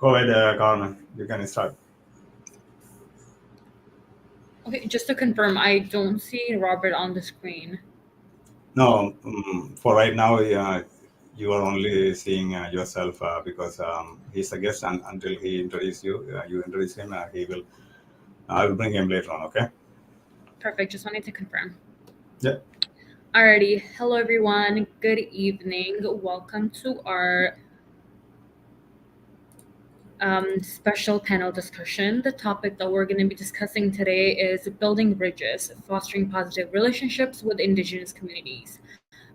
Go ahead, Carmen. You can start. Okay, just to confirm, I don't see Robert on the screen. No, for right now, you are only seeing yourself because he's a guest, and until he introduce you, you introduce him. He will. I will bring him later on. Okay. Perfect, just wanted to confirm. Yeah. Alrighty, hello everyone, good evening. Welcome to our special panel discussion. The topic that we're going to be discussing today is building bridges, fostering positive relationships with Indigenous communities.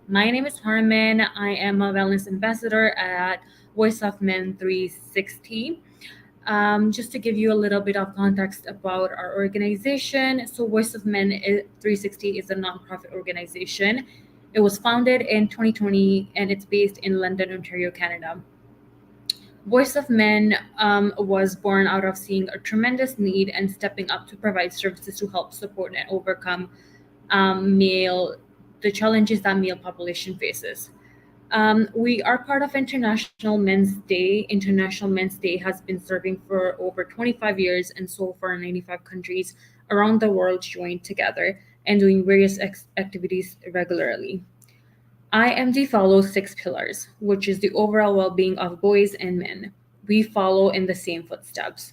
My name is Harman. I am a wellness ambassador at Voice of Men 360. Just to give you a little bit of context about our organization, so Voice of Men 360 is a nonprofit organization. It was founded in 2020 and it's based in London, Ontario, Canada. Voice of Men was born out of seeing a tremendous need and stepping up to provide services to help support and overcome male the challenges that male population faces. We are part of International Men's Day. International Men's Day has been serving for over 25 years, and so far 95 countries around the world joined together and doing various activities regularly. IMD follows six pillars, which is the overall well being of boys and men. We follow in the same footsteps.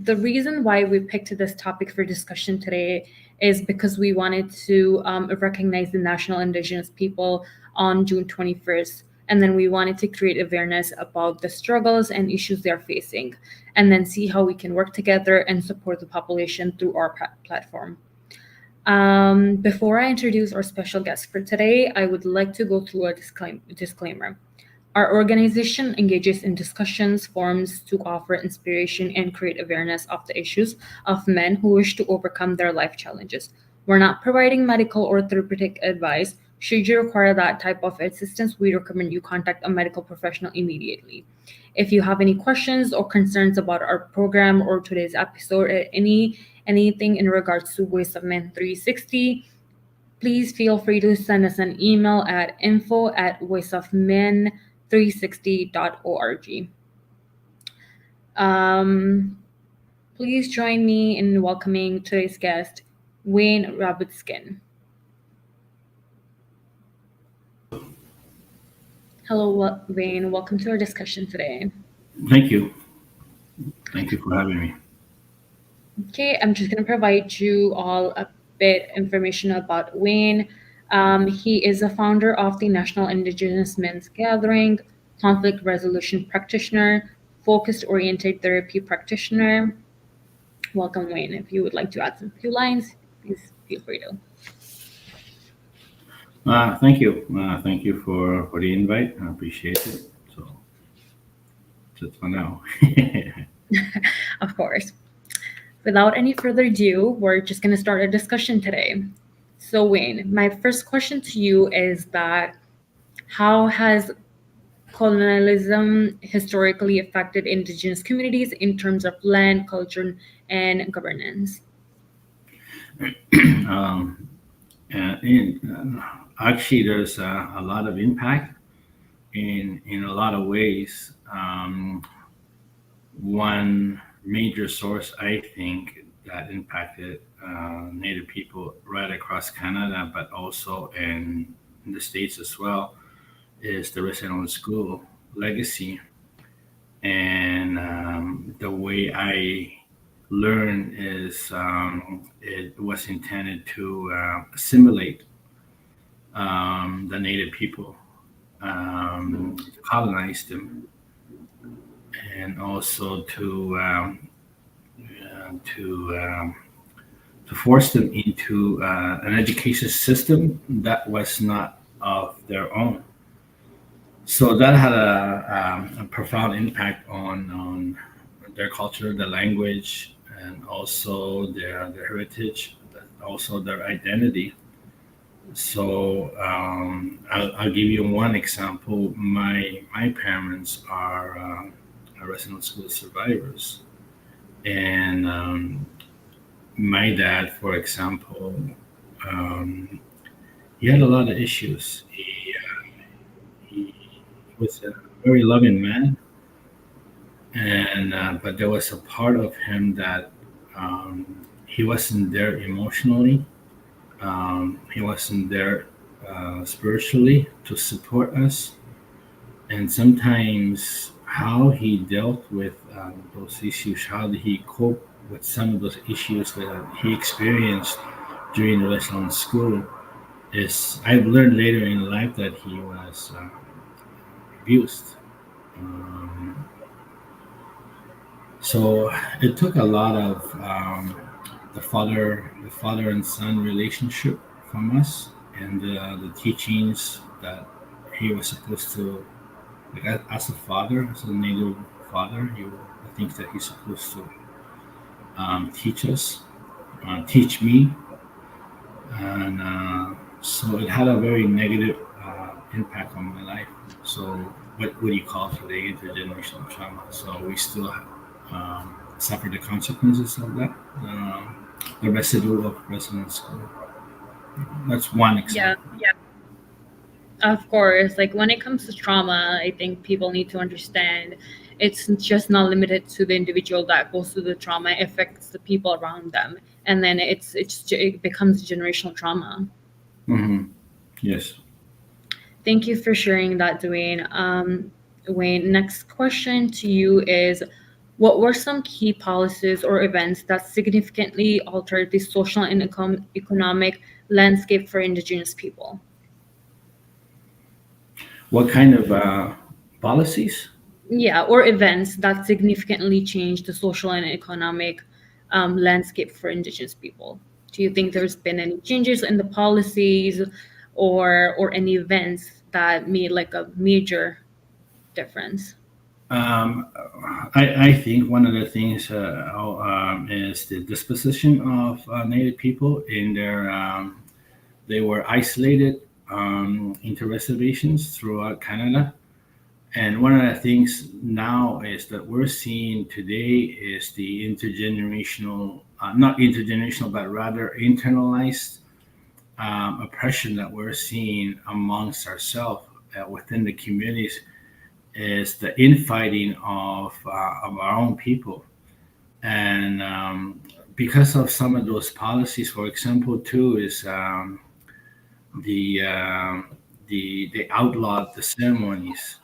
The reason why we picked this topic for discussion today is because we wanted to recognize the National Indigenous people on June 21st. And then we wanted to create awareness about the struggles and issues they're facing, and then see how we can work together and support the population through our platform. Before I introduce our special guest for today, I would like to go through a disclaimer. Our organization engages in discussions, forums to offer inspiration and create awareness of the issues of men who wish to overcome their life challenges. We're not providing medical or therapeutic advice. Should you require that type of assistance, we recommend you contact a medical professional immediately. If you have any questions or concerns about our program or today's episode, or anything in regards to Voice of Men 360, please feel free to send us an email at info@voiceofmen360.org. Please join me in welcoming today's guest, Wayne Rabbitskin. Hello, Wayne. Welcome to our discussion today. Thank you. Thank you for having me. Okay, I'm just going to provide you all a bit information about Wayne. He is a founder of the National Indigenous Men's Gathering, conflict resolution practitioner, focused oriented therapy practitioner. Welcome, Wayne. If you would like to add some few lines, please feel free to. Thank you. Thank you for the invite. I appreciate it. So, just for now. Of course. Without any further ado, we're just going to start a discussion today. So, Wayne, my first question to you is that how has colonialism historically affected Indigenous communities in terms of land, culture, and governance? Actually, there's a lot of impact in a lot of ways. One major source, I think, that impacted Native people right across Canada, but also in the States as well, is the residential school legacy. And the way I learn is it was intended to assimilate the Native people, colonize them, and also to force them into an education system that was not of their own. So that had a profound impact on their culture, their language, and also their heritage, also their identity. So I'll give you one example. My parents are resident school survivors, and my dad, for example, he had a lot of issues. was a very loving man, and but there was a part of him that he wasn't there emotionally. He wasn't there spiritually to support us, and sometimes how he dealt with those issues, how did he cope with some of those issues that he experienced during the lesson in school, is I've learned later in life that he was abused. Um, so it took a lot of the father and son relationship from us, and the teachings that he was supposed to, like as a father, as a native father, the things that he's supposed to teach us, teach me, and so it had a very negative impact on my life. So what do you call today intergenerational trauma? So we still suffer the consequences of that, the residue of resonance school. That's one Yeah, example. of course. Like when it comes to trauma, I think people need to understand it's just not limited to the individual that goes through the trauma. It affects the people around them, and then it becomes generational trauma. Hmm. Yes. Thank you for sharing that, Dwayne. Wayne, next question to you is, what were some key policies or events that significantly altered the social and economic landscape for Indigenous people? What kind of policies? Yeah, or events that significantly changed the social and economic landscape for Indigenous people. Do you think there's been any changes in the policies or any events that made like a major difference? Um, I think one of the things is the disposition of Native people in their they were isolated into reservations throughout Canada. And one of the things now is that we're seeing today is the intergenerational, not intergenerational, but rather internalized oppression that we're seeing amongst ourselves within the communities, is the infighting of our own people. And because of some of those policies, for example, too, is the they outlawed the ceremonies,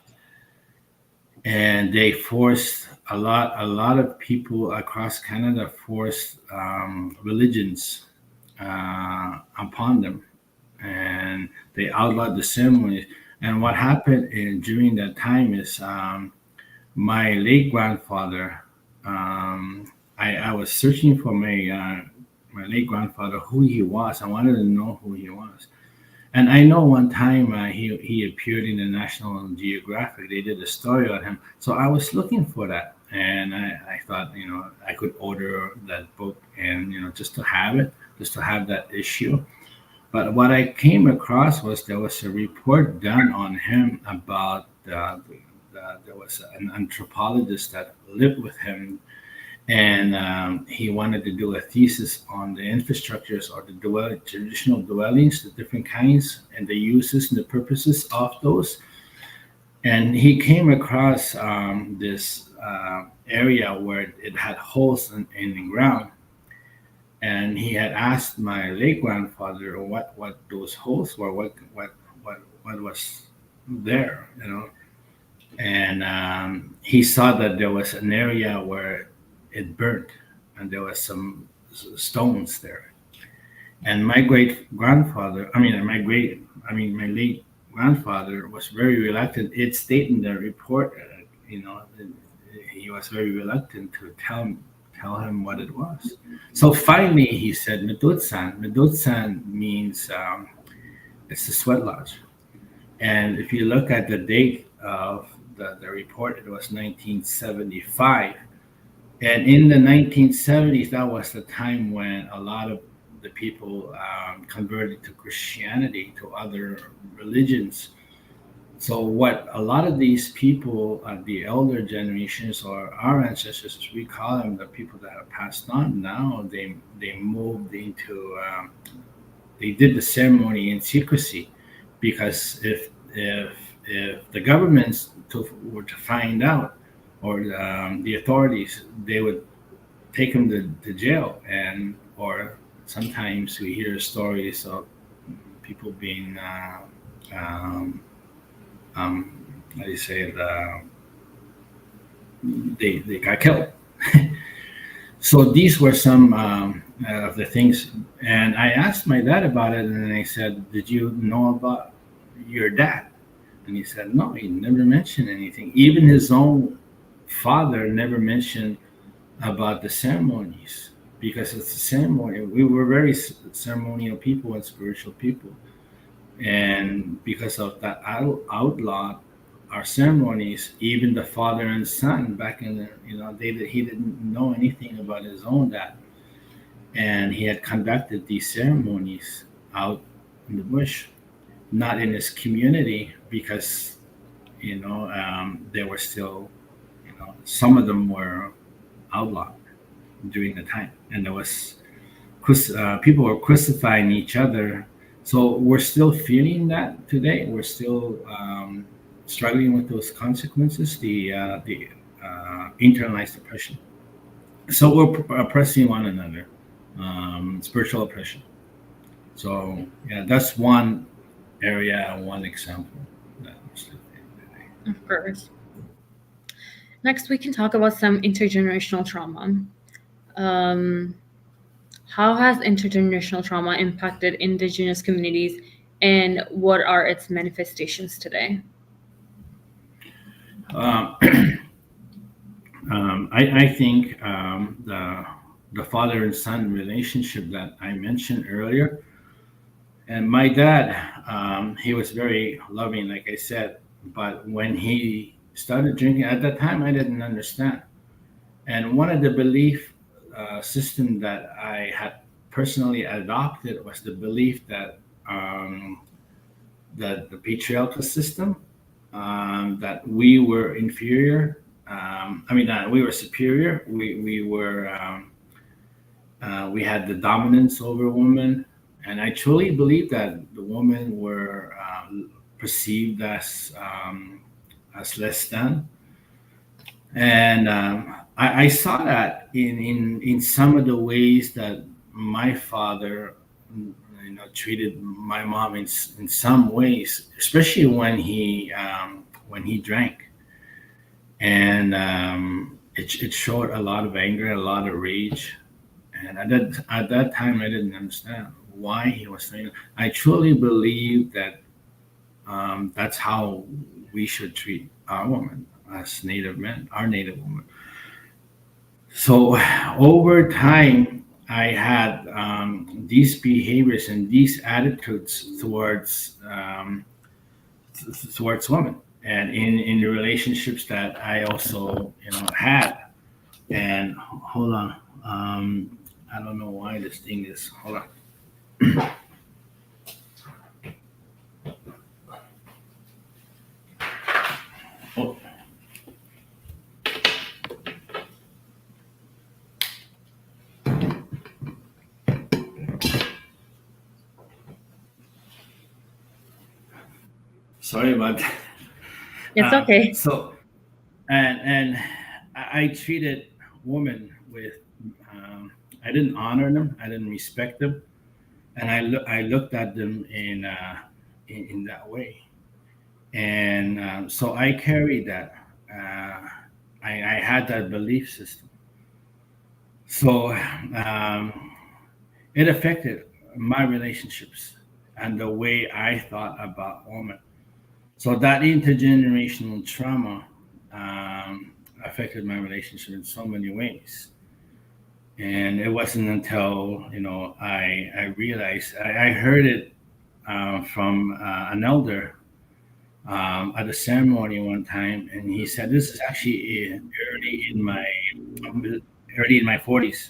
and they forced a lot of people across Canada forced religions upon them, and they outlawed the ceremonies. And what happened during that time is my late grandfather. I was searching for my late grandfather, who he was. I wanted to know who he was. And I know one time he appeared in the National Geographic. They did a story on him. So I was looking for that. And I thought, I could order that book and, just to have it, just to have that issue. But what I came across was there was a report done on him about there was an anthropologist that lived with him, and he wanted to do a thesis on the infrastructures or the traditional dwellings, the different kinds, and the uses and the purposes of those. And he came across this area where it had holes in the ground, and he had asked my late grandfather what those holes were, what was there, and he saw that there was an area where it burnt, and there was some stones there. And my great grandfather, my late grandfather was very reluctant. It stated in the report, he was very reluctant to tell him what it was. So finally, he said, "Medutsan." Medutsan means it's the sweat lodge. And if you look at the date of the report, it was 1975. And in the 1970s, that was the time when a lot of the people converted to Christianity, to other religions. So, what a lot of these people, the elder generations or our ancestors, as we call them, the people that have passed on now, they moved into, they did the ceremony in secrecy, because if if the governments were to find out, or the authorities, they would take him to jail. And or sometimes we hear stories of people being how do you say it, they got killed. So these were some of the things, and I asked my dad about it, and I said, "Did you know about your dad?" And he said, "No, he never mentioned anything. Even his own father never mentioned about the ceremonies, because it's a ceremony. We were very ceremonial people and spiritual people, and because of that outlaw our ceremonies, even the father and son back in the, he didn't know anything about his own dad, and he had conducted these ceremonies out in the bush, not in his community, because they were still, some of them were outlawed during the time, and there was people were crucifying each other. So we're still feeling that today. We're still struggling with those consequences, the internalized oppression. So we're oppressing one another, spiritual oppression. So yeah, that's one area, one example that we're still feeling today. Of course. Next, we can talk about some intergenerational trauma. How has intergenerational trauma impacted Indigenous communities, and what are its manifestations today? I think the father and son relationship that I mentioned earlier, and my dad, he was very loving, like I said, but when he started drinking, at that time I didn't understand. And one of the belief system that I had personally adopted was the belief that the patriarchal system, that we were inferior. We were superior. We had the dominance over women, and I truly believe that the women were perceived as less than. And I saw that in some of the ways that my father, treated my mom in some ways, especially when he drank, and it showed a lot of anger, a lot of rage, and at that time I didn't understand why he was saying it. I truly believe that that's how we should treat our women as Native men, our Native women. So over time, I had these behaviors and these attitudes towards women, and in the relationships that I also had. And hold on, I don't know why this thing is. Hold on. Oh. Sorry about that. It's okay. So, and I treated women with, I didn't honor them, I didn't respect them, and I looked at them in that way, and so I carried that. I had that belief system, so it affected my relationships and the way I thought about women. So that intergenerational trauma affected my relationship in so many ways. And it wasn't until I realized, I heard it from an elder at a ceremony one time, and he said, "This is actually early in my 40s,"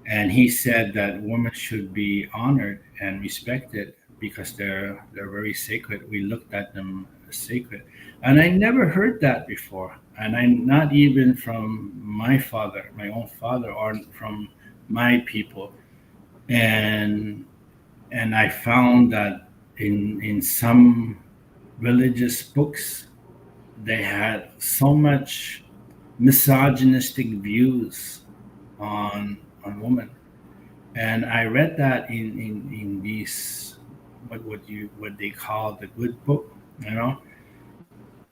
and he said that women should be honored and respected because they're very sacred. We looked at them as sacred, and I never heard that before. And I'm not even from my father, my own father, or from my people. And I found that in some religious books. They had so much misogynistic views on women, and I read that in these what they call the good book, you know.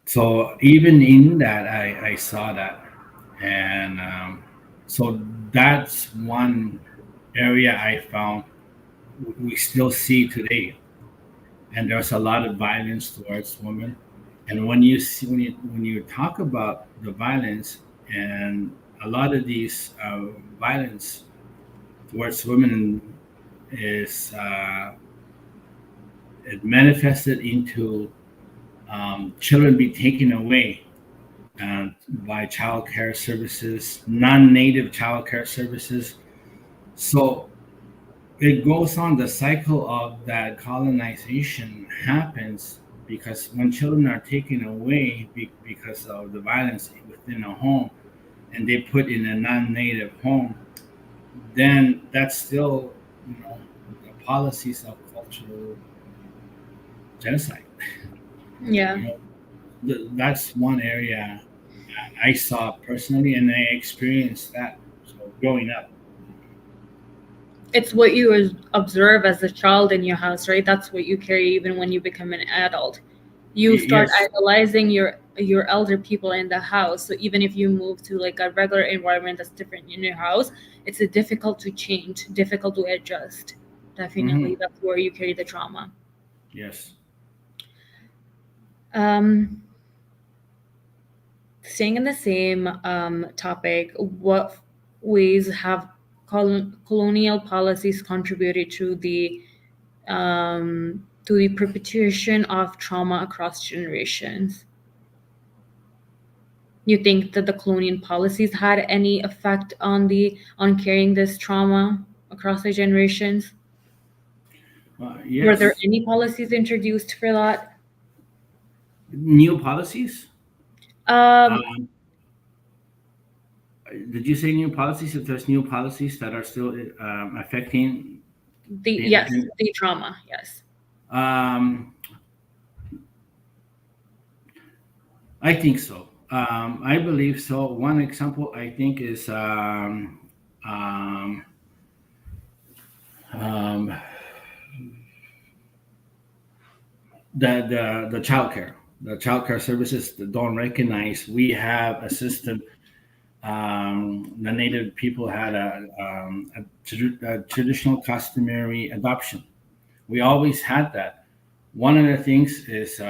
So even in that, I saw that, and so that's one area I found we still see today, and there's a lot of violence towards women. And when you talk about the violence and a lot of these violence towards women is it manifested into children be taken away by child care services, non-native child care services. So it goes on, the cycle of that colonization happens because when children are taken away because of the violence within a home and they put in a non-native home, then that's still, you know, the policies of cultural genocide. Yeah. You know, that's one area I saw personally, and I experienced that. So growing up, It's what you observe as a child in your house, right? That's what you carry even when you become an adult. You start yes, idolizing your elder people in the house. So even if you move to like a regular environment that's different in your house, it's a difficult to change, difficult to adjust. Definitely, hmm, that's where you carry the trauma. yes. Um, Staying in the same topic, what ways have colonial policies contributed to the perpetuation of trauma across generations? You think that the colonial policies had any effect on the on carrying this trauma across the generations? Were there Yes. any policies introduced for that? New policies. Um, Um, did you say new policies? If there's new policies that are still affecting the the yes, indigenous, the trauma, yes. um, I think so. I believe so. One example I think is um, um, the childcare. The childcare services that don't recognize we have a system. The native people had a traditional customary adoption. We always had that. One of the things is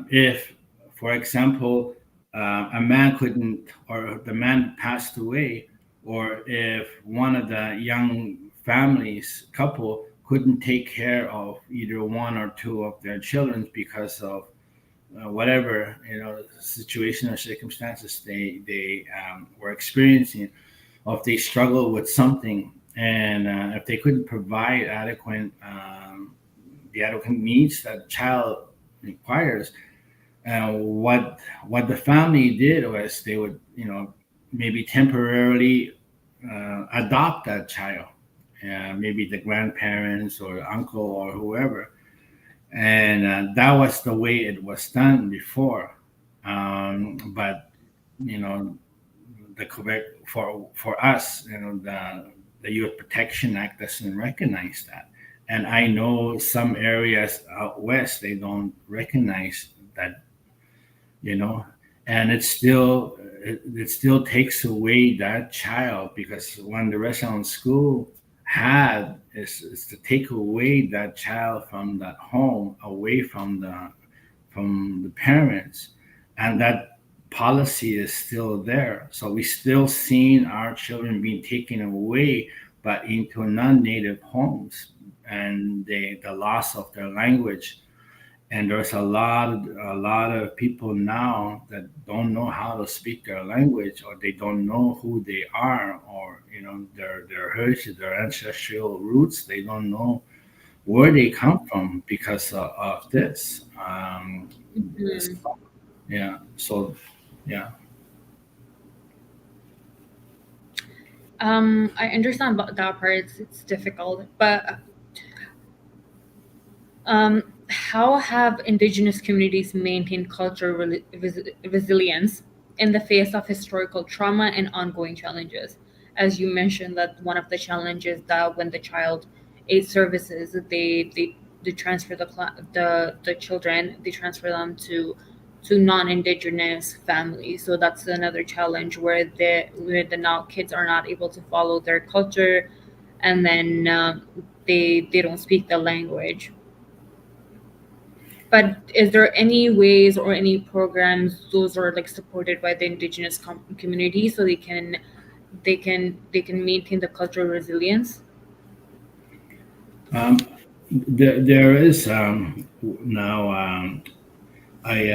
if, for example, a man couldn't, or the man passed away, or if one of the young families couple couldn't take care of either one or two of their children because of whatever, you know, situation or circumstances they were experiencing, or if they struggle with something, and if they couldn't provide adequate the adequate needs that child requires, what the family did was they would, you know, maybe temporarily adopt that child, maybe the grandparents or uncle or whoever, and that was the way it was done before. But you know, the Quebec for us, you know, the Youth Protection Act doesn't recognize that, and I know some areas out west they don't recognize that, you know, and it still takes away that child, because when the restaurant school had is to take away that child from that home, away from the parents, and that policy is still there. So we still seeing our children being taken away, but into non-native homes, and the loss of their language. And there's a lot of people now that don't know how to speak their language, or they don't know who they are, or you know, their heritage, their ancestral roots. They don't know where they come from because of this. This, Mhm. yeah. So, yeah. I understand about that part. It's difficult, but how have Indigenous communities maintained cultural resilience in the face of historical trauma and ongoing challenges? As you mentioned, that one of the challenges that when the child aid services, they transfer the children, they transfer them to non-indigenous families. So that's another challenge where the now kids are not able to follow their culture, and then they don't speak the language. But is there any ways or any programs those are like supported by the Indigenous community so they can maintain the cultural resilience? There is now. I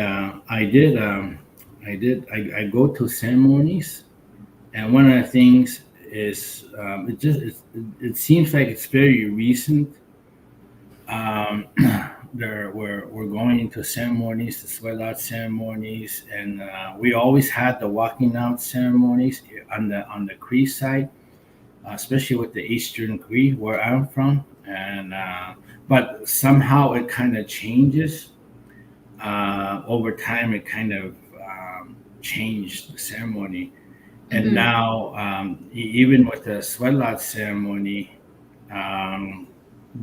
go to ceremonies, and one of the things is it seems like it's very recent. Um, we're going into ceremonies, the sweat out ceremonies, and we always had the walking out ceremonies on the Cree side, especially with the Eastern Cree where I'm from, and but somehow it kind of changes over time. It kind of changed the ceremony, and Mm-hmm. now even with the sweatlot ceremony, um,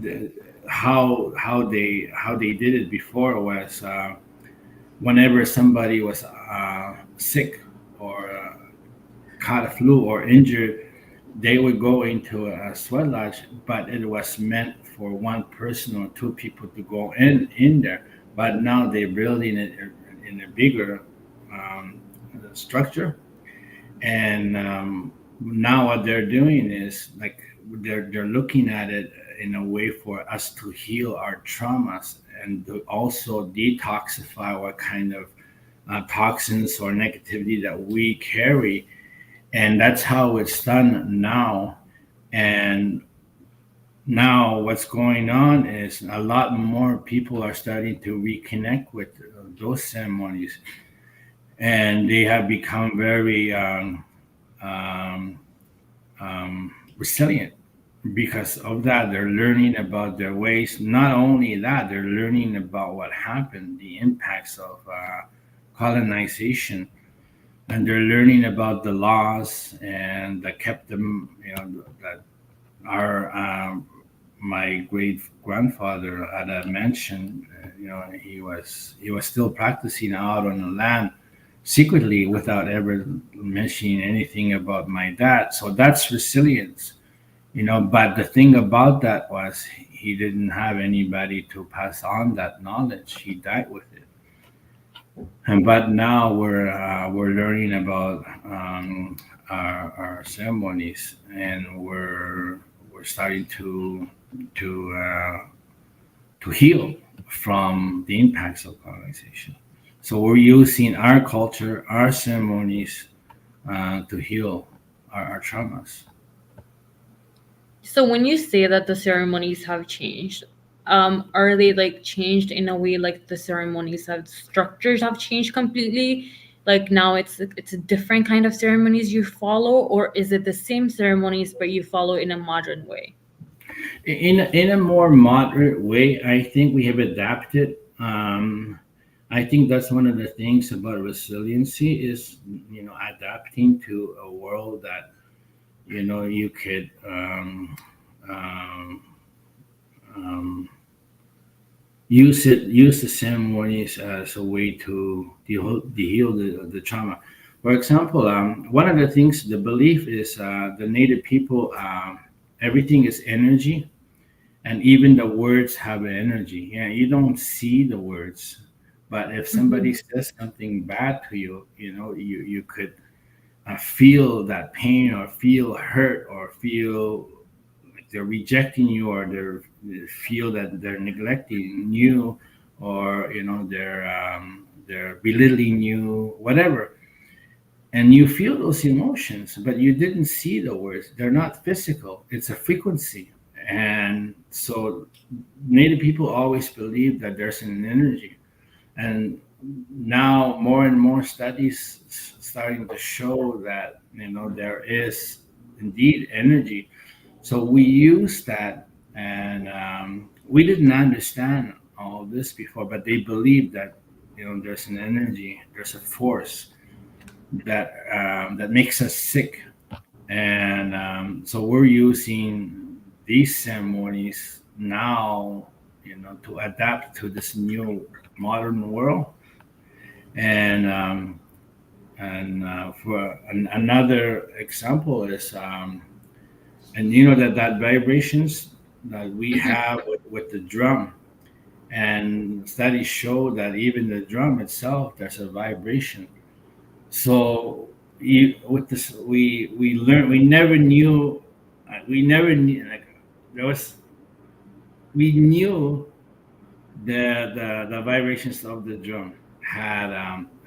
the, how they did it before was whenever somebody was sick or caught a flu or injured, they would go into a sweat lodge, but it was meant for one person or two people to go in there. But now they're building it in a bigger um, structure, and now what they're doing is like they're looking at it in a way for us to heal our traumas and to also detoxify what kind of toxins or negativity that we carry, and that's how it's done now. And now what's going on is a lot more people are starting to reconnect with those ceremonies, and they have become very um, resilient because of that. They're learning about their ways. Not only that, they're learning about what happened, the impacts of colonization, and they're learning about the laws and that kept them, that our my great grandfather had a mansion. He was still practicing out on the land secretly without ever mentioning anything about my dad. So that's resilience. But the thing about that was he didn't have anybody to pass on that knowledge. He died with it. And but now we're learning about our ceremonies, and we're starting to to heal from the impacts of colonization. So we're using our culture, our ceremonies, to heal our traumas. So when you say that the ceremonies have changed, are they like changed in a way like the ceremonies have structures have changed completely? Like now it's a different kind of ceremonies you follow, or is it the same ceremonies but you follow in a modern way? In a more moderate way, I think we have adapted. I think that's one of the things about resiliency is adapting to a world that you could um, um, use the ceremonies as a way to heal the trauma. For example, one of the things, the belief is the native people, everything is energy, and even the words have an energy. Yeah, you don't see the words, but if somebody Mm-hmm. says something bad to you, you could feel that pain or feel hurt or feel like they're rejecting you, or they feel that they're neglecting you, or they're belittling you, whatever. And you feel those emotions, but you didn't see the words. They're not physical. It's a frequency. And so native people always believe that there's an energy. And now more and more studies starting to show that there is indeed energy. So we use that, and we didn't understand all this before, but they believe that there's an energy, there's a force that makes us sick, and so we're using these ceremonies now, to adapt to this new modern world, and for another example is, and that vibrations that we Mhm. have with the drum, and studies show that even the drum itself, there's a vibration. So with this, we learned, we never knew, like, there was we knew the vibrations of the drum had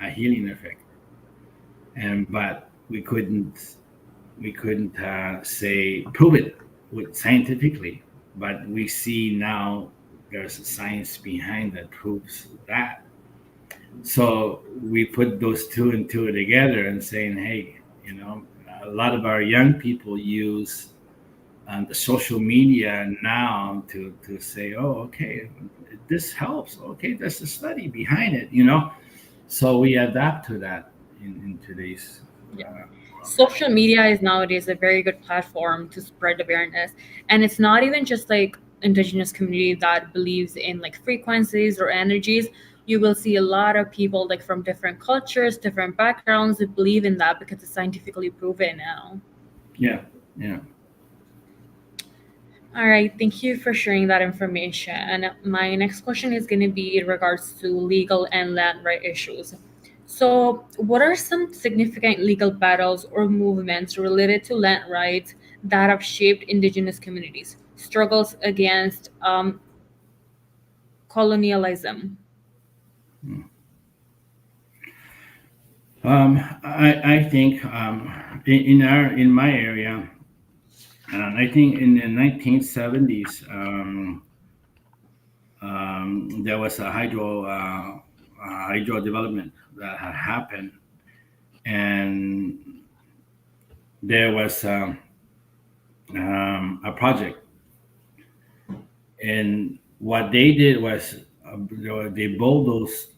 a healing effect, and but we couldn't say prove it scientifically, but we see now there's a science behind that proves that. So we put those two and two together and saying, hey, a lot of our young people use the social media now to say, oh, okay, this helps. Okay, there's a study behind it. So we adapt to that in today's Yeah. world. Social media is nowadays a very good platform to spread awareness. And it's not even just like indigenous community that believes in like frequencies or energies. You will see a lot of people like from different cultures, different backgrounds that believe in that because it's scientifically proven now. Yeah, yeah. All right, thank you for sharing that information. And my next question is going to be in regards to legal and land right issues. So, what are some significant legal battles or movements related to land rights that have shaped indigenous communities? Struggles against colonialism. I think in my area, I think in the 1970s, there was a hydro development that had happened, and there was a project, and what they did was they bulldozed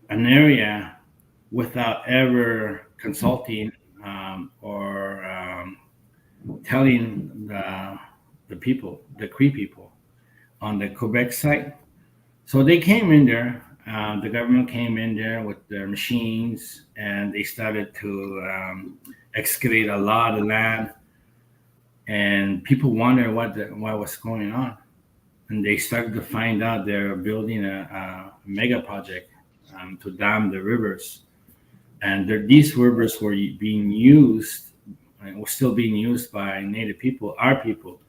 an area without ever consulting or telling the people, the Cree people on the Quebec side. So they came in there. The government came in there with their machines, and they started to excavate a lot of land. And people wondered what was going on, and they started to find out they're building a mega project to dam the rivers, and these rivers were being used, and were still being used by Native people, our people,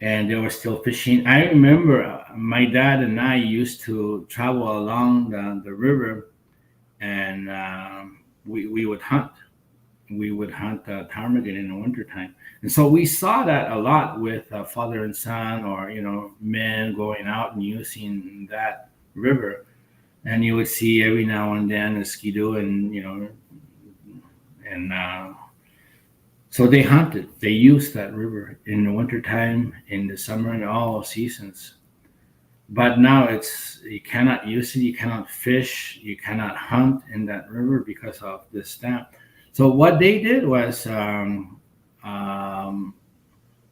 and they were still fishing. I remember my dad and I used to travel along the river, and we would hunt. We would hunt ptarmigan in the wintertime. And so we saw that a lot with father and son, or men going out and using that river. And you would see every now and then a skidoo, and and so they hunted. They used that river in the wintertime, in the summer, and all seasons. But now you cannot use it, you cannot fish, you cannot hunt in that river because of this dam. So what they did was, um,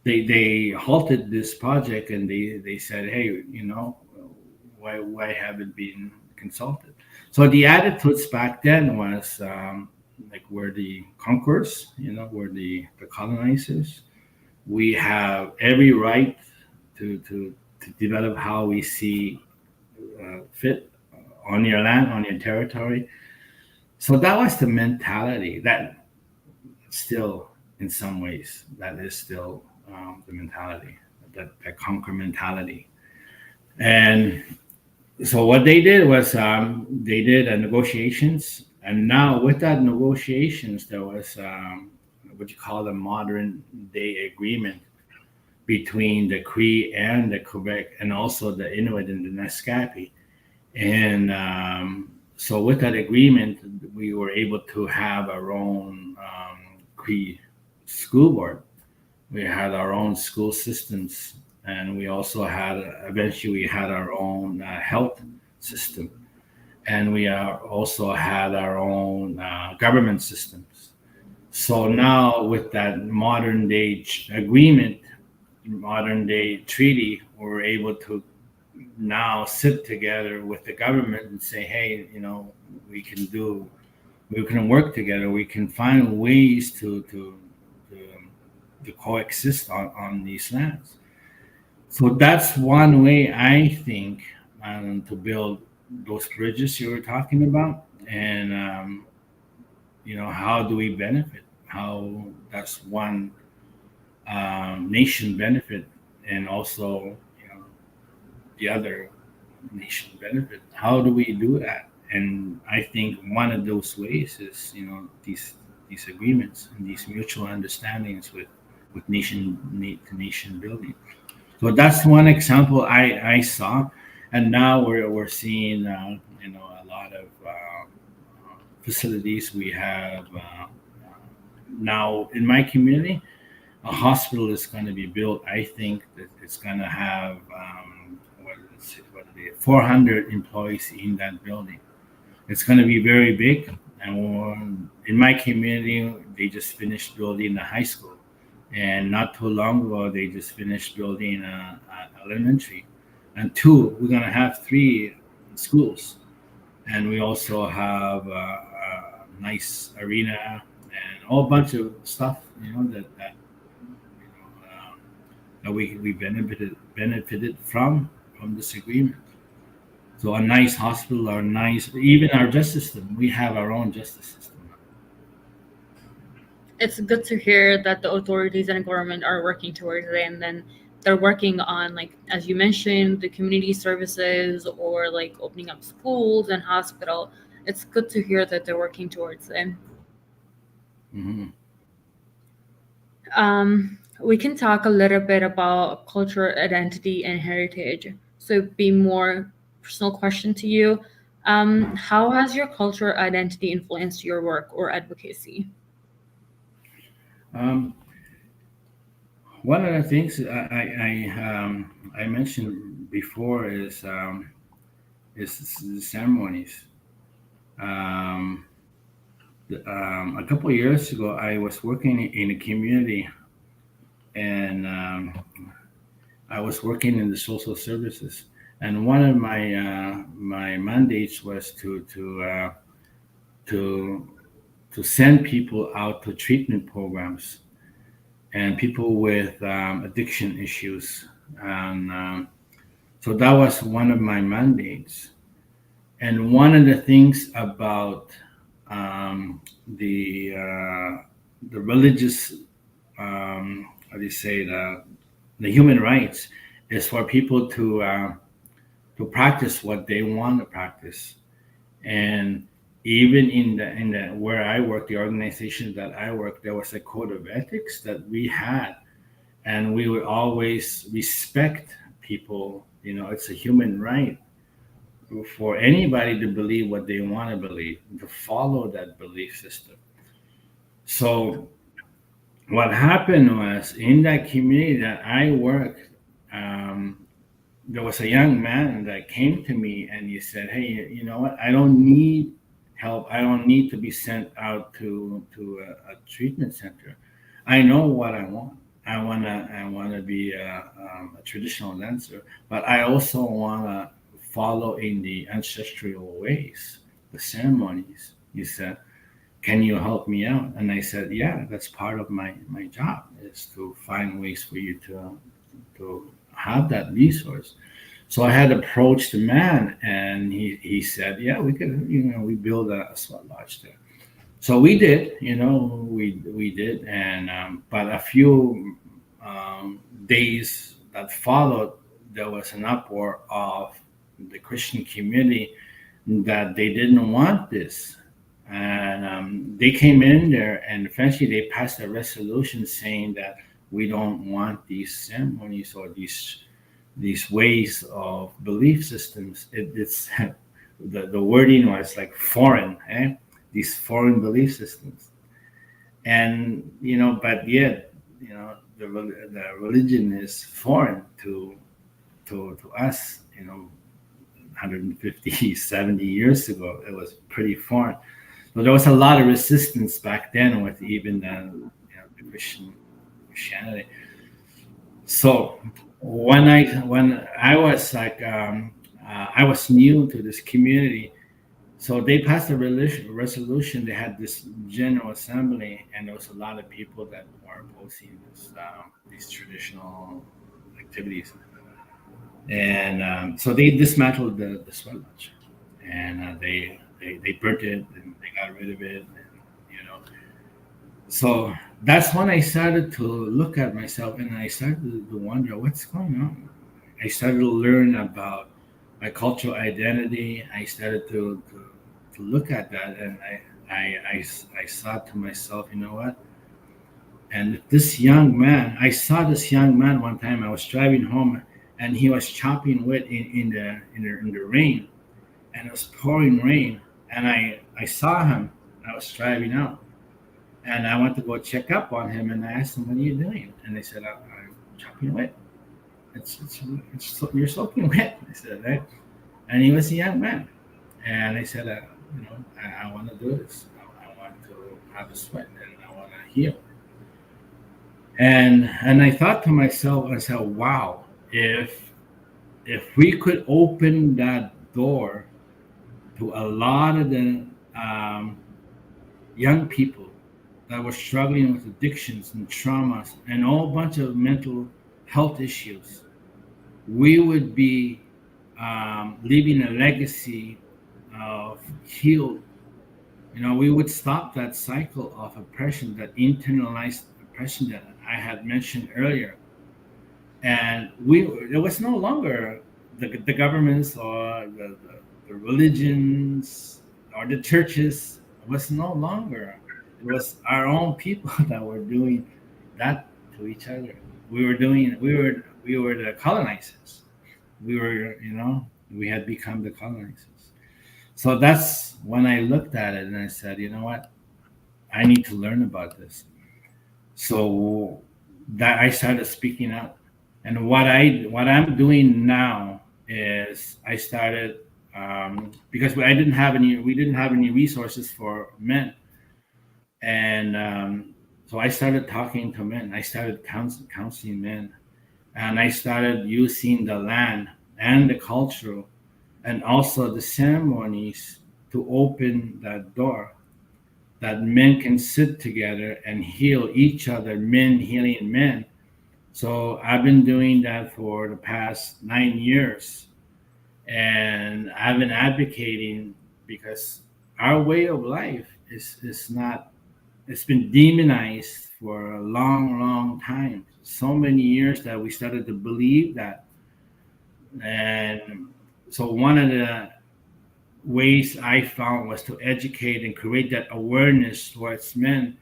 they halted this project, and they said, hey, why haven't been consulted? So the attitudes back then was, like, we're the conquerors, we're the colonizers. We have every right to develop how we see fit on your land, on your territory. So that was the mentality. That still, in some ways, that is still the mentality, that conquer mentality. And so what they did was, they did negotiations, and now with that negotiations, there was what you call the modern day agreement between the Cree and the Quebec, and also the Inuit and the Naskapi. And so with that agreement, we were able to have our own Cree school board. We had our own school systems, and we also had eventually we had our own health system, and we also had our own government systems. So now with that modern day agreement, modern day treaty, we're able to now sit together with the government and say, hey, we can do, we can work together. We can find ways to coexist on these lands. So that's one way I think to build those bridges you were talking about, and how do we benefit? How does one nation benefit, and also the other nation benefit? How do we do that? And I think one of those ways is these agreements and these mutual understandings with nation to nation building. So that's one example I saw, and now we're seeing a lot of facilities. We have now in my community, a hospital is going to be built. I think that it's going to have 400 employees in that building. It's going to be very big. And in my community, they just finished building a high school, and not too long ago, they just finished building an elementary, and we're going to have 3 schools, and we also have a nice arena and a whole bunch of stuff, that we benefited from this agreement. So a nice hospital, even our justice system. We have our own justice system. It's good to hear that the authorities and government are working towards it, and then they're working on, like, as you mentioned, the community services, or like opening up schools and hospital. It's good to hear that they're working towards it. Mm-hmm. We can talk a little bit about cultural identity and heritage. So, be more personal question to you. How has your cultural identity influenced your work or advocacy? Um, One of the things I mentioned before is the ceremonies. Um, a couple of years ago, I was working in a community, and I was working in the social services. And one of my mandates was to to send people out to treatment programs and people with addiction issues. And so that was one of my mandates. And one of the things about the religious, how do you say, the human rights, is for people to practice what they want to practice. And even in the where I work, the organization that I work, there was a code of ethics that we had, and we would always respect people. It's a human right for anybody to believe what they want to believe, to follow that belief system. So what happened was, in that community that I worked, there was a young man that came to me and he said, "Hey, you know what? I don't need help. I don't need to be sent out to a treatment center. I know what I want. I wanna be a traditional dancer, but I also wanna follow in the ancestral ways, the ceremonies." He said, "Can you help me out?" And I said, "Yeah, that's part of my job, is to find ways for you to have that resource." So I had approached the man, and he said, "Yeah, we could, we build a sweat lodge there." So we did, we did, and but a few days that followed, there was an uproar of the Christian community that they didn't want this. And they came in there, and eventually they passed a resolution saying that we don't want these ceremonies or these ways of belief systems. It's the wording was like foreign, these foreign belief systems. And but yet, the religion is foreign to us, 150, 70 years ago. It was pretty foreign. So there was a lot of resistance back then with even the Christianity. So when I was like I was new to this community, so they passed a resolution. They had this general assembly, and there was a lot of people that were opposing these traditional activities. And so they dismantled the sweat lodge, and they burnt it and they got rid of it, and you know. So that's when I started to look at myself, and I started to wonder what's going on. I started to learn about my cultural identity. I started to look at that, and I thought to myself, you know what? And this young man, I saw this young man one time. I was driving home, and he was chopping wood in the rain, and it was pouring rain. And I saw him. I was driving out, and I went to go check up on him, and I asked him, "What are you doing?" And they said, "I'm chopping wood." You're soaking wet. I said, right? And he was a young man, and I said, I want to do this. I want to have a sweat, and I want to heal. And I thought to myself, I said, wow, if we could open that door to a lot of the young people that were struggling with addictions and traumas and a whole bunch of mental health issues, we would be leaving a legacy of healed. We would stop that cycle of oppression, that internalized oppression that I had mentioned earlier. And there was no longer the governments or the religions or the churches. It was no longer. It was our own people that were doing that to each other. We were the colonizers. We had become the colonizers. So that's when I looked at it and I said, you know what? I need to learn about this. So that I started speaking out. And what I'm doing now is I started because we didn't have any resources for men, and so I started talking to men. I started counseling men, and I started using the land and the cultural and also the ceremonies to open that door that men can sit together and heal each other, men healing men. So I've been doing that for the past 9 years, and I've been advocating because our way of life is not. It's been demonized for a long, long time. So many years that we started to believe that, and so one of the ways I found was to educate and create that awareness towards men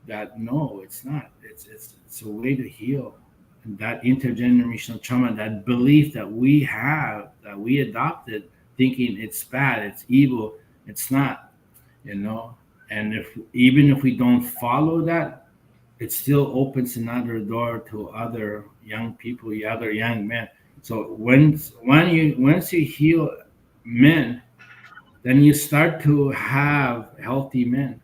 that no, it's not. It's a way to heal. And that intergenerational trauma, that belief that we have, that we adopted, thinking it's bad, it's evil, it's not, you know. And even if we don't follow that, it still opens another door to other young people, other young men. So once you heal men, then you start to have healthy men.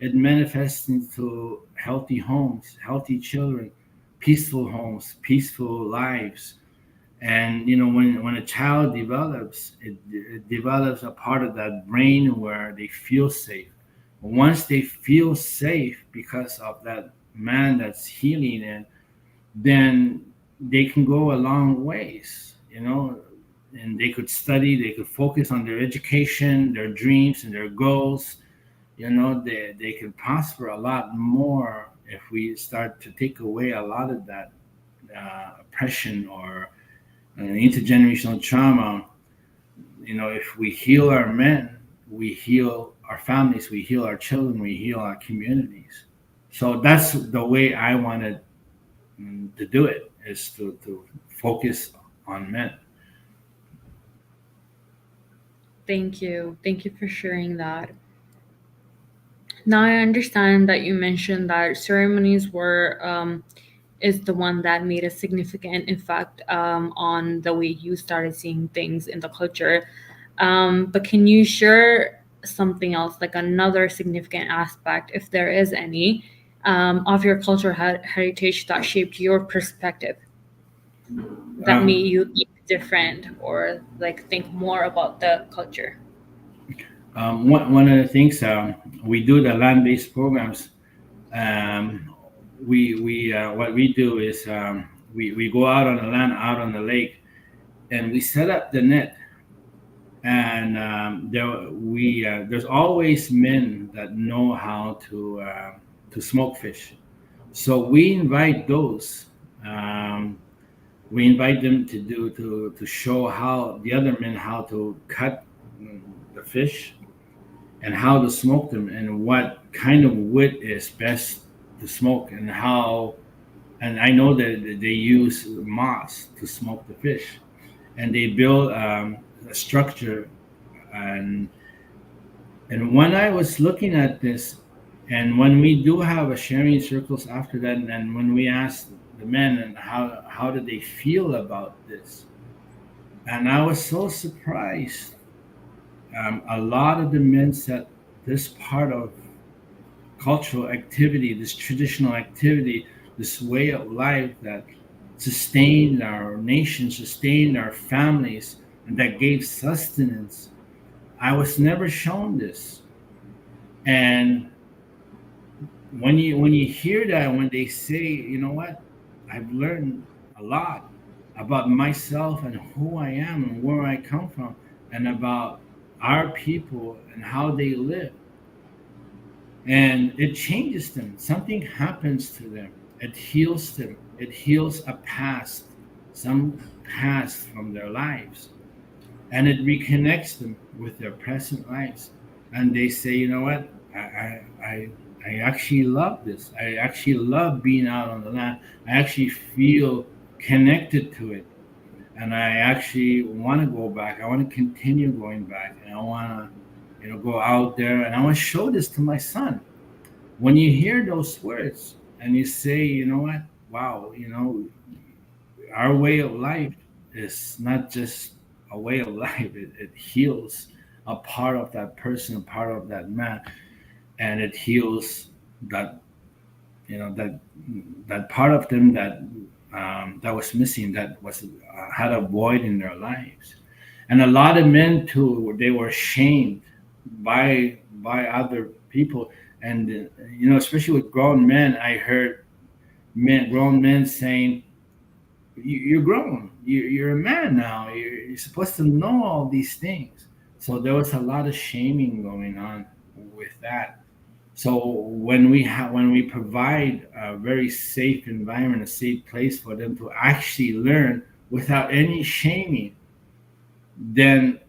It manifests into healthy homes, healthy children, peaceful homes, peaceful lives. And when a child develops, it develops a part of that brain where they feel safe. Once they feel safe because of that man that's healing it, then they can go a long ways, and they could study, they could focus on their education, their dreams, and their goals. They can prosper a lot more if we start to take away a lot of that oppression or intergenerational trauma. If we heal our men, we heal our families, we heal our children, we heal our communities. So that's the way I wanted to do it, is to focus on men. Thank you. Thank you for sharing that. Now I understand that you mentioned that ceremonies were is the one that made a significant effect on the way you started seeing things in the culture. But can you share something else, like another significant aspect, if there is any, of your cultural heritage that shaped your perspective, that made Um, you think different or like think more about the culture? one of the things we do the land-based programs. We what we do is we go out on the land, out on the lake, and we set up the net. And there's always men that know how to smoke fish. So we invite those. Um, we invite them to show how the other men how to cut the fish and how to smoke them and what kind of wood is best to smoke and how. And I know that they use moss to smoke the fish, and they build a structure. and and when I was looking at this, and when we do have a sharing circles after that, and when we ask the men and how did they feel about this, and I was so surprised. A lot of the men said this part of cultural activity, this traditional activity, this way of life that sustained our nation, sustained our families, and that gave sustenance. I was never shown this. And when you hear that, when they say, you know what, I've learned a lot about myself and who I am and where I come from, and about our people and how they live, and it changes them. Something happens to them. It heals them. It heals a past, some past from their lives, and it reconnects them with their present lives. And they say, you know what, I actually love this. I actually love being out on the land. I actually feel connected to it, and I actually want to go back. I want to continue going back, and I want to, go out there, and I want to show this to my son. When you hear those words and you say, you know what, wow, our way of life is not just a way of life. It heals a part of that person, a part of that man, and it heals that that part of them that was missing, that was had a void in their lives. And a lot of men too, they were shamed by other people, and especially with grown men. I heard grown men saying, You're grown. You're a man now. You're supposed to know all these things." So there was a lot of shaming going on with that. So when we provide a very safe environment, a safe place for them to actually learn without any shaming, then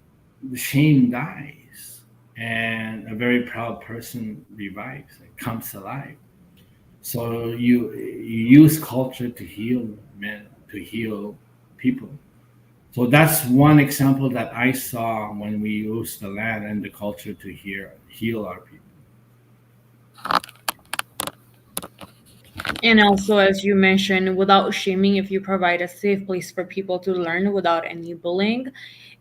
the shame dies, and a very proud person revives, it comes alive. So you use culture to heal men, to heal people. So that's one example that I saw when we use the land and the culture to heal our people. And also, as you mentioned, without shaming, if you provide a safe place for people to learn without any bullying,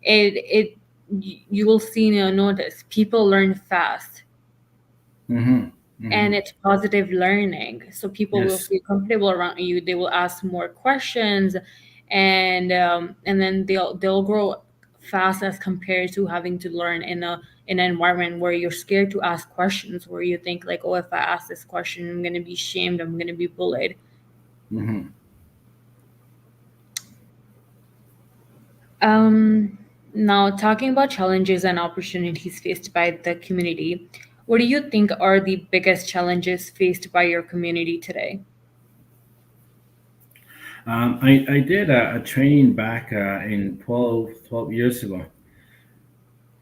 you will see, notice people learn fast, Hmm. and Hmm. it's positive learning. So people will Yes. feel comfortable around you. They will ask more questions, and then they'll grow fast as compared to having to learn in an environment where you're scared to ask questions, where you think like, oh, if I ask this question, I'm gonna be shamed, I'm gonna be bullied. Hmm. Um, Now, talking about challenges and opportunities faced by the community, what do you think are the biggest challenges faced by your community today? I did a training back in 12 years ago,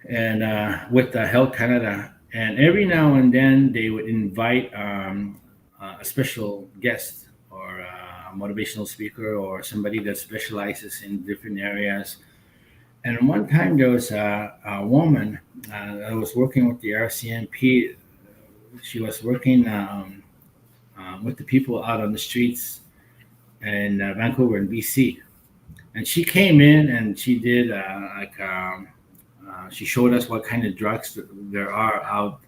and with Health Canada. And every now and then they would invite a special guest or a motivational speaker or somebody that specializes in different areas. And one time there was a woman that was working with the RCMP. She was working with the people out on the streets, in Vancouver in BC. And she came in and she did she showed us what kind of drugs there are out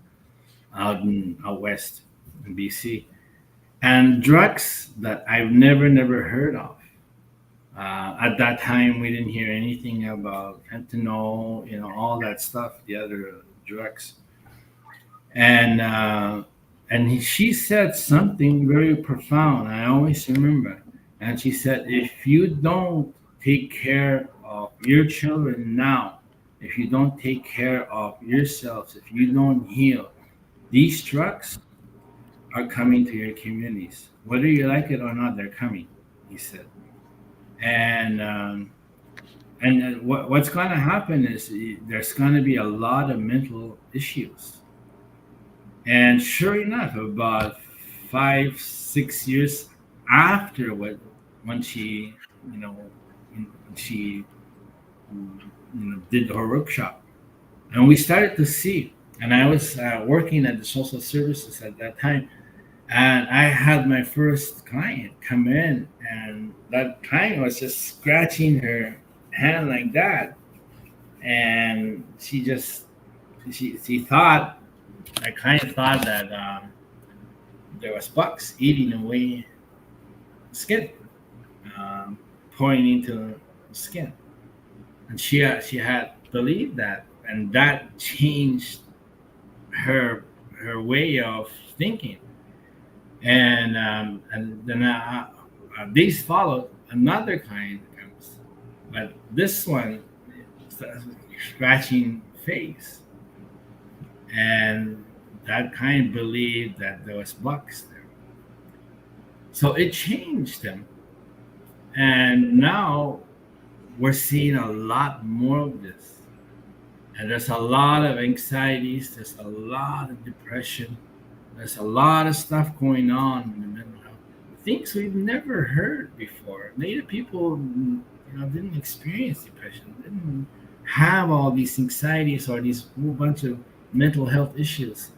west in BC, and drugs that I've never heard of. At that time, we didn't hear anything about fentanyl, all that stuff, the other drugs. And she said something very profound. I always remember. And she said, if you don't take care of your children now, if you don't take care of yourselves, if you don't heal, these drugs are coming to your communities. Whether you like it or not, they're coming, he said. And what's going to happen is there's going to be a lot of mental issues. And sure enough, about 5, 6 years after when she, when she did her workshop, and we started to see, and I was working at the social services at that time, and I had my first client come in, and that client was just scratching her hand like that, and she thought, my client thought that there was bugs eating away skin, pouring into the skin, and she had believed that, and that changed her way of thinking. And then these followed. Another client comes, but this one starts scratching face, and that kind believed that there was bugs there. So it changed them, and now we're seeing a lot more of this. And there's a lot of anxieties. There's a lot of depression. There's a lot of stuff going on in the mental health. Things we've never heard before. Native people, didn't experience depression. Didn't have all these anxieties or these whole bunch of mental health issues.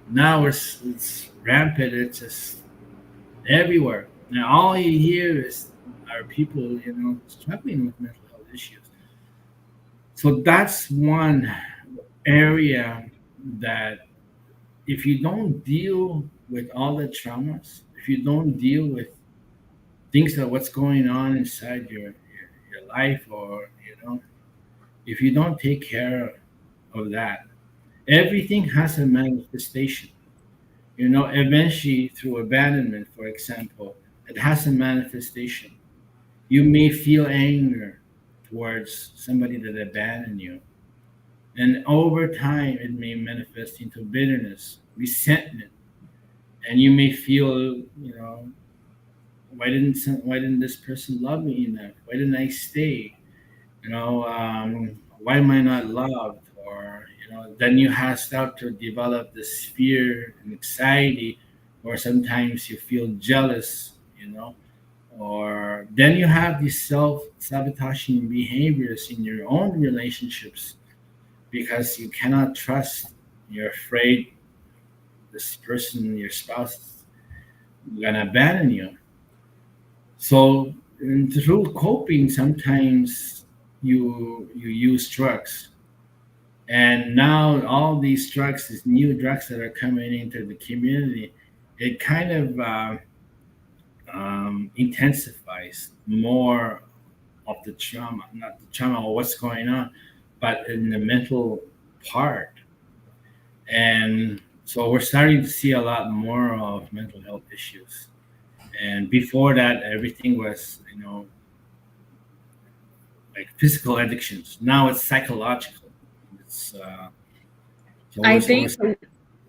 Now it's rampant. It's just everywhere. Now all you hear are people, struggling with mental health issues. So that's one area that if you don't deal with all the traumas, if you don't deal with things that what's going on inside your life, or if you don't take care of that, everything has a manifestation. Eventually through abandonment, for example, it has a manifestation. You may feel anger towards somebody that abandoned you. And over time, it may manifest into bitterness, resentment, and you may feel, why didn't this person love me enough? Why didn't I stay? Why am I not loved? Or then you have start to develop this fear and anxiety, or sometimes you feel jealous, or then you have these self-sabotaging behaviors in your own relationships because you cannot trust. You're afraid this person, your spouse, is gonna abandon you. So through coping, sometimes you use drugs, and now all these drugs, these new drugs that are coming into the community, it kind of intensifies more of the trauma, not the trauma of what's going on, but in the mental part. And so we're starting to see a lot more of mental health issues. And before that, everything was, like physical addictions. Now it's psychological. It's I so think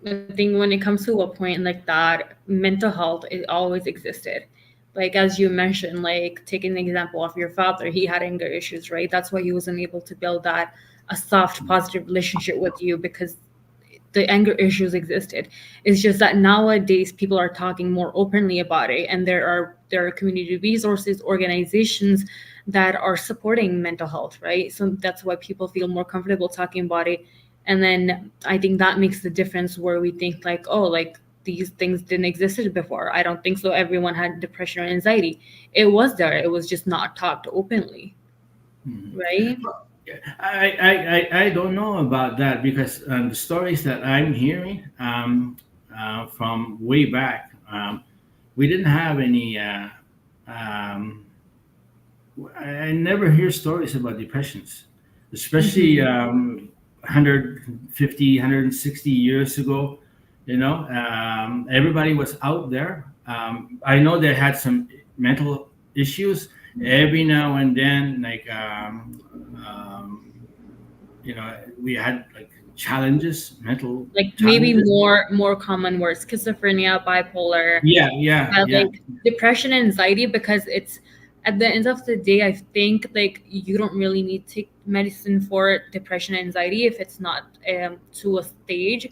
I think when it comes to a point like that, mental health it always existed. Like as you mentioned, like taking the example of your father, he had anger issues, right? That's why he wasn't able to build that a soft, positive relationship with you because the anger issues existed. It's just that nowadays people are talking more openly about it, and there are community resources, organizations that are supporting mental health, right? So that's why people feel more comfortable talking about it. And then I think that makes the difference where we think like, oh, like these things didn't exist before. I don't think so. Everyone had depression or anxiety. It was there. It was just not talked openly, Mhm. right? I don't know about that because the stories that I'm hearing from way back, we didn't have any. Um, I never hear stories about depressions, especially Mm-hmm. 150, 160 years ago. Everybody was out there. I know they had some mental issues every now and then, like um, we had like challenges, mental Like maybe challenges. more common words, schizophrenia, bipolar, Yeah, yeah, yeah. like depression and anxiety, because it's at the end of the day, I think like you don't really need to take medicine for depression and anxiety if it's not to a stage.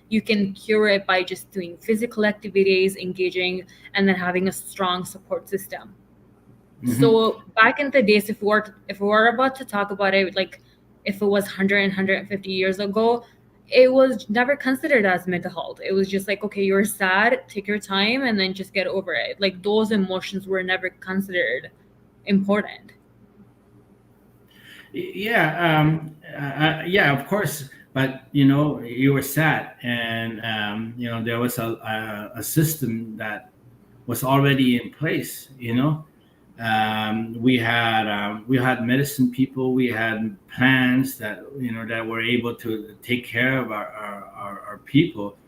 You can cure it by just doing physical activities, engaging, and then having a strong support system. Hmm. So back in the days, if we were about to talk about it, like if it was 150 years ago, it was never considered as mental health. It was just like, okay, you're sad, take your time, and then just get over it. Like those emotions were never considered important. Yeah, yeah, of course. But you were sad, and there was a system that was already in place. We had medicine people, we had plans that were able to take care of our people,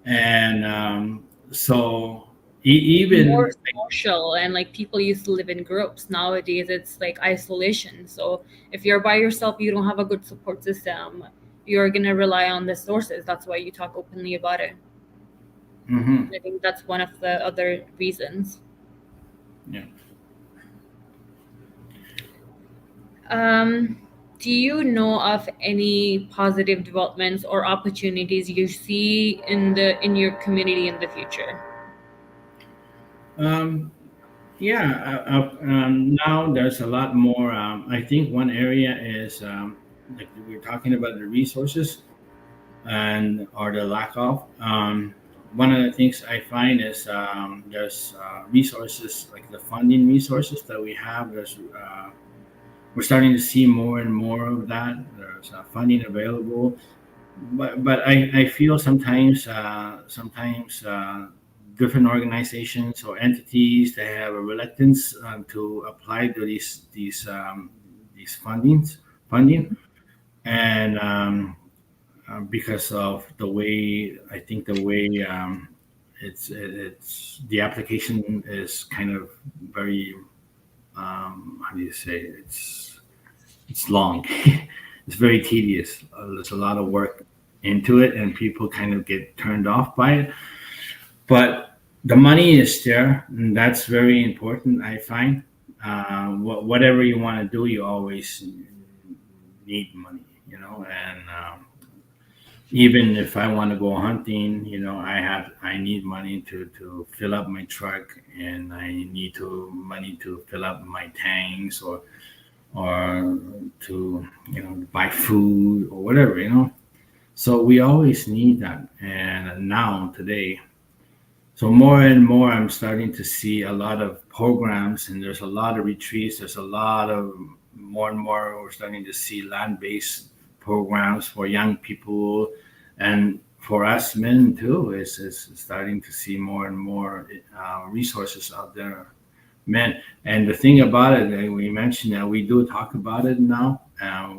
and so More even social, and like people used to live in groups. Nowadays, it's like isolation. So if you're by yourself, you don't have a good support system. You're gonna rely on the sources. That's why you talk openly about it. Mhm. I think that's one of the other reasons. Yeah. Um, do you know of any positive developments or opportunities you see in your community in the future? Um, yeah, now there's a lot more. I think one area is like we were talking about the resources and or the lack of. One of the things I find is there's resources like the funding resources that we have. We're starting to see more and more of that. There's funding available, but I feel sometimes different organizations or entities, they have a reluctance to apply to these funding, and because of the way I think the way it's the application is kind of very how do you say it's long. It's very tedious. There's a lot of work into it, and people kind of get turned off by it. But the money is there, and that's very important. I find whatever you want to do, you always need money, and even if I want to go hunting, I need money to fill up my truck, and I need to money to fill up my tanks, or to buy food or whatever. So we always need that, and now today, so more and more I'm starting to see a lot of programs, and there's a lot of retreats, there's a lot of more and more we're starting to see land-based programs for young people, and for us men too, is starting to see more and more resources out there, men. And the thing about it, we mentioned that we do talk about it now.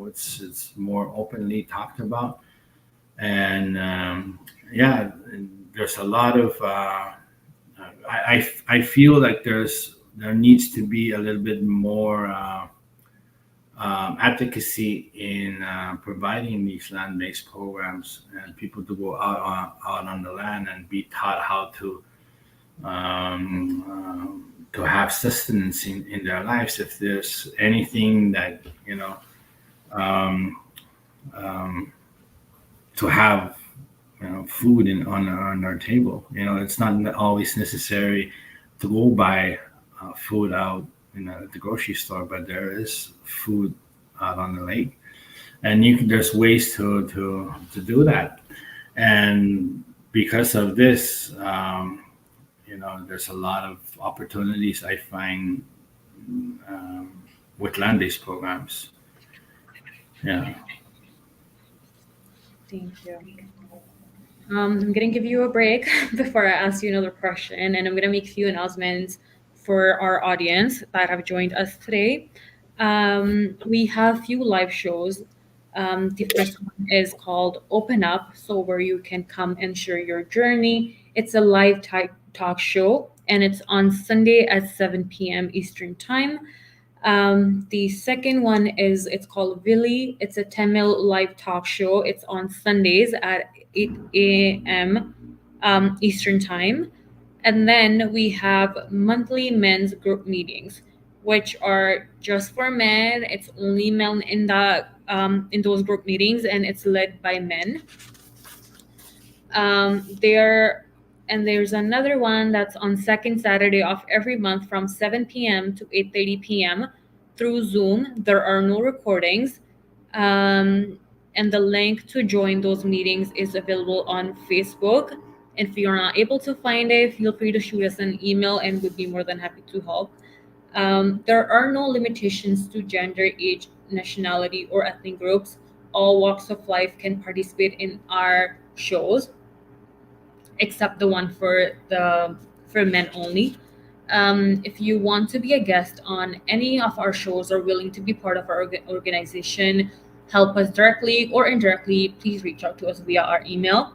It's more openly talked about, and yeah, there's a lot of. I feel like there needs to be a little bit more advocacy in providing these land-based programs, and people to go out on the land and be taught how to have sustenance in their lives. If there's anything that um, um, to have food on our table. It's not always necessary to go buy food out at the grocery store, but there is food out on the lake, and there's ways to do that. And because of this, there's a lot of opportunities I find with land-based programs. Yeah. Thank you. I'm gonna give you a break before I ask you another question, and I'm gonna make a few announcements for our audience that have joined us today. We have few live shows. The first one is called Open Up, so where you can come and share your journey. It's a live type talk show, and it's on Sunday at 7 p.m. Eastern Time. The second one is it's called Vili. It's a Tamil live talk show. It's on Sundays at 8 a.m. Eastern Time. And then we have monthly men's group meetings, which are just for men. It's only men in those group meetings, and it's led by men. There's another one that's on second Saturday of every month from 7 p.m. to 8:30 p.m. through Zoom. There are no recordings. And the link to join those meetings is available on Facebook. If you're not able to find it, feel free to shoot us an email and we'd be more than happy to help. There are no limitations to gender, age, nationality, or ethnic groups. All walks of life can participate in our shows, except the one for men only. If you want to be a guest on any of our shows or willing to be part of our organization, help us directly or indirectly, please reach out to us via our email.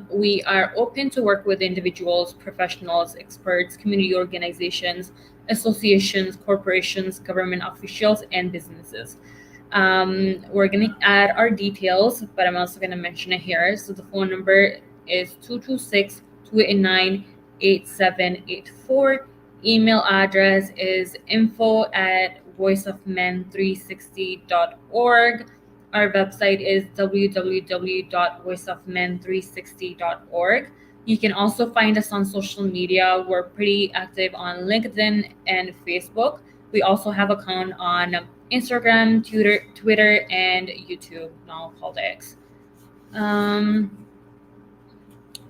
We are open to work with individuals, professionals, experts, community organizations, associations, corporations, government officials, and businesses. We're going to add our details, but I'm also going to mention it here. So the phone number is 226-289-8784. Email address is info@voiceofmen360.org. Our website is www.voiceofmen360.org. You can also find us on social media. We're pretty active on LinkedIn and Facebook. We also have an account on Instagram, Twitter, and YouTube, now called X.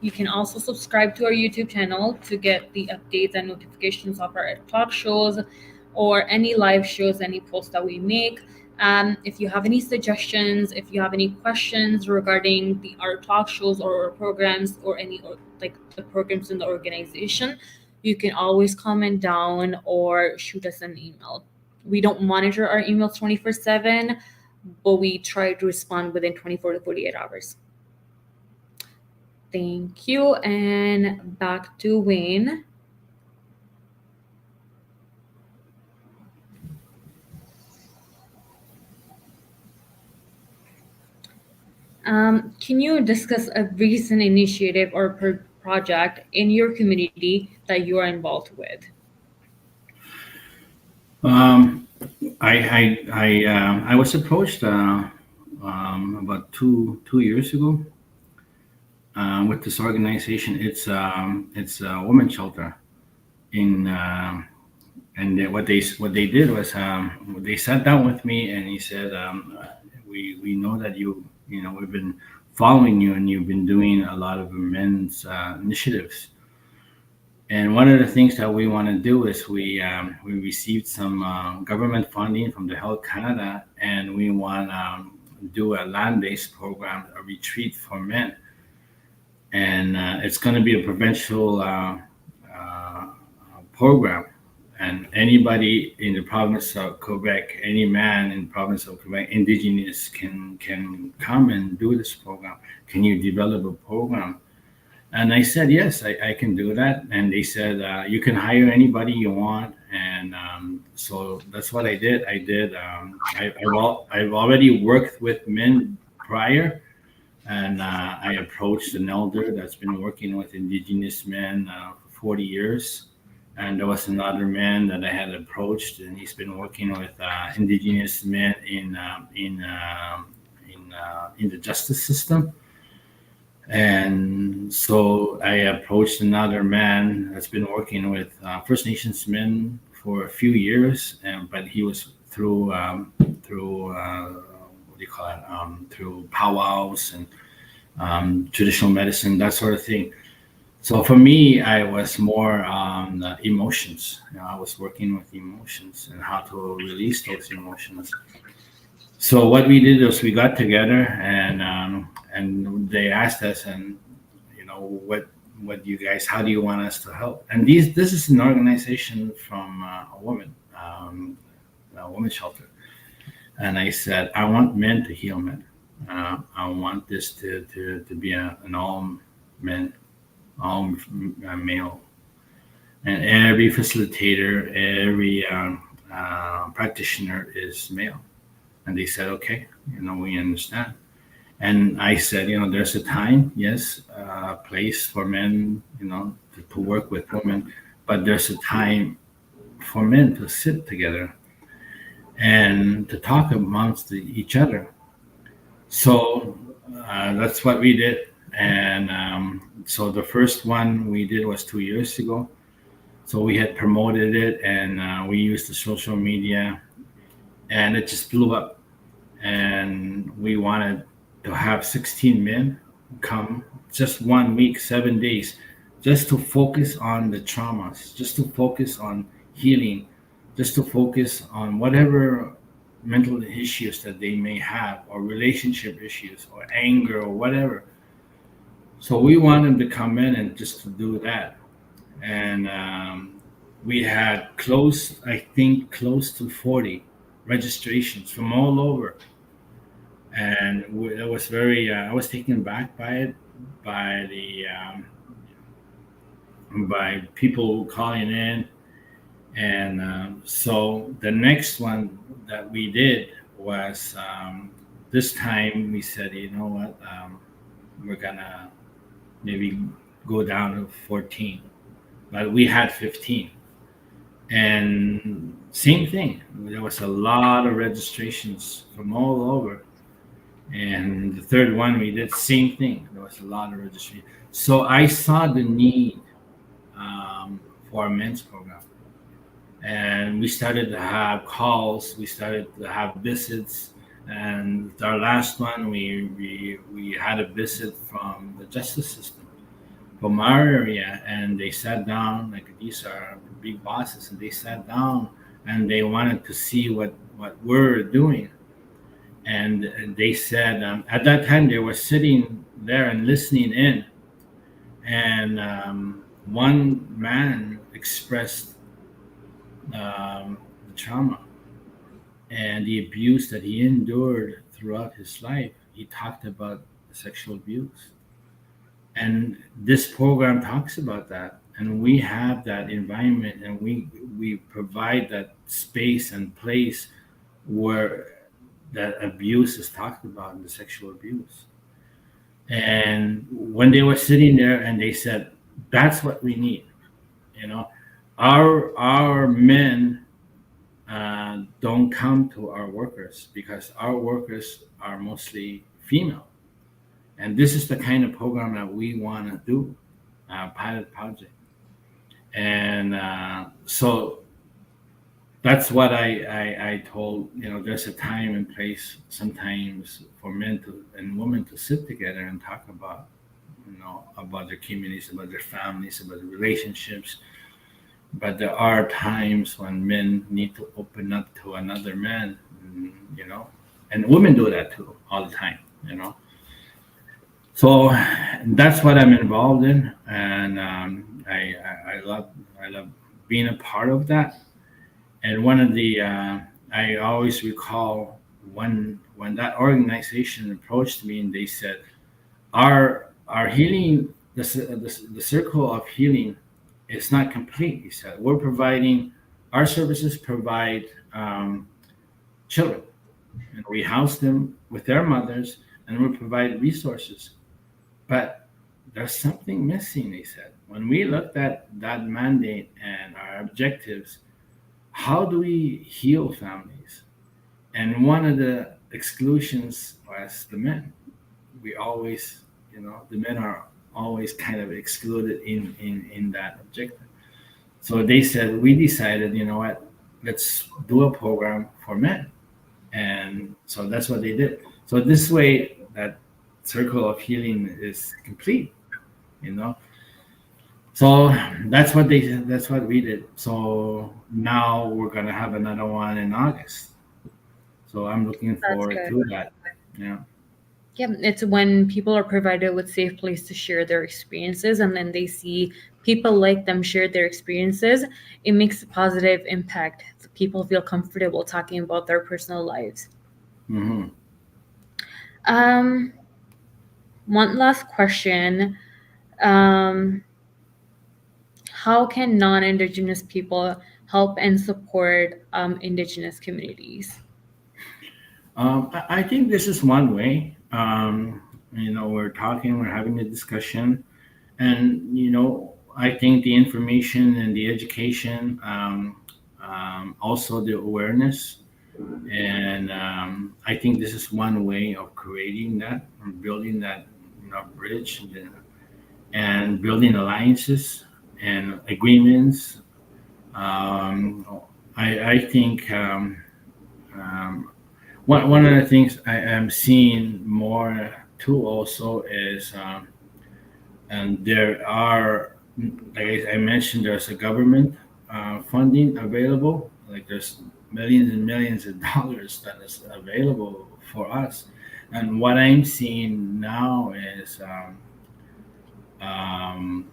You can also subscribe to our YouTube channel to get the updates and notifications of our talk shows or any live shows, any posts that we make. If you have any suggestions, if you have any questions regarding our talk shows or our programs or any like the programs in the organization, you can always comment down or shoot us an email. We don't monitor our emails 24/7, but we try to respond within 24 to 48 hours. Thank you, and back to Wayne. Can you discuss a recent initiative or project in your community that you are involved with? I was approached about two years ago with this organization. It's a women's shelter and what they did was they sat down with me and he said, we know that we've been following you and you've been doing a lot of men's initiatives. And one of the things that we want to do is we received some government funding from the Health Canada, and we want to do a land-based program, a retreat for men. And it's going to be a provincial program. And anybody in the province of Quebec, any man in the province of Quebec, Indigenous, can come and do this program. Can you develop a program? And I said, yes, I can do that. And they said, you can hire anybody you want. And so that's what I did. I've already worked with men prior. And I approached an elder that's been working with Indigenous men for 40 years. And there was another man that I had approached, and he's been working with Indigenous men in the justice system. And so I approached another man that's been working with First Nations men for a few years, but he was through powwows traditional medicine, that sort of thing. So for me, I was more on the emotions. I was working with emotions and how to release those emotions. So what we did was we got together and they asked us, and what do you guys, how do you want us to help? And this is an organization from a women's shelter. And I said, I want men to heal men. I want this to be an all men, all male, and every facilitator, every practitioner is male. And they said, okay, we understand. And I said, there's a time, yes, a place for men, to work with women, but there's a time for men to sit together and to talk amongst each other. So that's what we did. And so the first one we did was 2 years ago. So we had promoted it, and we used the social media, and it just blew up. And we wanted to have 16 men come just 1 week, 7 days, just to focus on the traumas, just to focus on healing, just to focus on whatever mental issues that they may have, or relationship issues, or anger, or whatever. So we want them to come in and just to do that. And we had I think close to 40 registrations from all over. And it was very, I was taken back by it, by by people calling in. And so the next one that we did was, this time we said, you know what, we're gonna maybe go down to 14, but we had 15. And same thing, there was a lot of registrations from all over. And the third one we did same thing, there was a lot of registration. So I saw the need for a men's program, and we started to have calls, we started to have visits. And our last one, we had a visit from the justice system from our area, and they sat down, like these are big bosses, and they sat down and they wanted to see what we're doing. And they said, at that time they were sitting there and listening in. And one man expressed the trauma and the abuse that he endured throughout his life. He talked about sexual abuse. And this program talks about that. And we have that environment, and we provide that space and place where that abuse is talked about, the sexual abuse. And when they were sitting there and they said, that's what we need, our men don't come to our workers because our workers are mostly female. And this is the kind of program that we want to do, pilot project. And so that's what I told, there's a time and place sometimes for men and women to sit together and talk about, about their communities, about their families, about the relationships. But there are times when men need to open up to another man, and women do that too all the time, So that's what I'm involved in, and I love being a part of that. And one of the I always recall when that organization approached me and they said, our healing, the circle of healing is not complete. He said, we're providing, our services provide children, and we house them with their mothers, and we provide resources. But there's something missing, he said. When we looked at that mandate and our objectives, how do we heal families? And one of the exclusions was the men. We always, the men are always kind of excluded in that objective. So they said, we decided, what, let's do a program for men. And so that's what they did. So this way that circle of healing is complete, you know. So that's what we did. So now we're gonna have another one in August. So I'm looking That's forward good. to that. Yeah. Yeah, it's when people are provided with safe place to share their experiences, and then they see people like them share their experiences. It makes a positive impact. People feel comfortable talking about their personal lives. Hmm. Um, One last question. Um, how can non-Indigenous people help and support Indigenous communities? I think this is one way. We're talking, we're having a discussion, and I think the information and the education, also the awareness, and I think this is one way of creating that, building that bridge, and building alliances and agreements. Um, I think. Um, one of the things I am seeing more too also is, and there are, like I mentioned, there's a government funding available. Like there's millions and millions of dollars that is available for us. And what I'm seeing now is, um,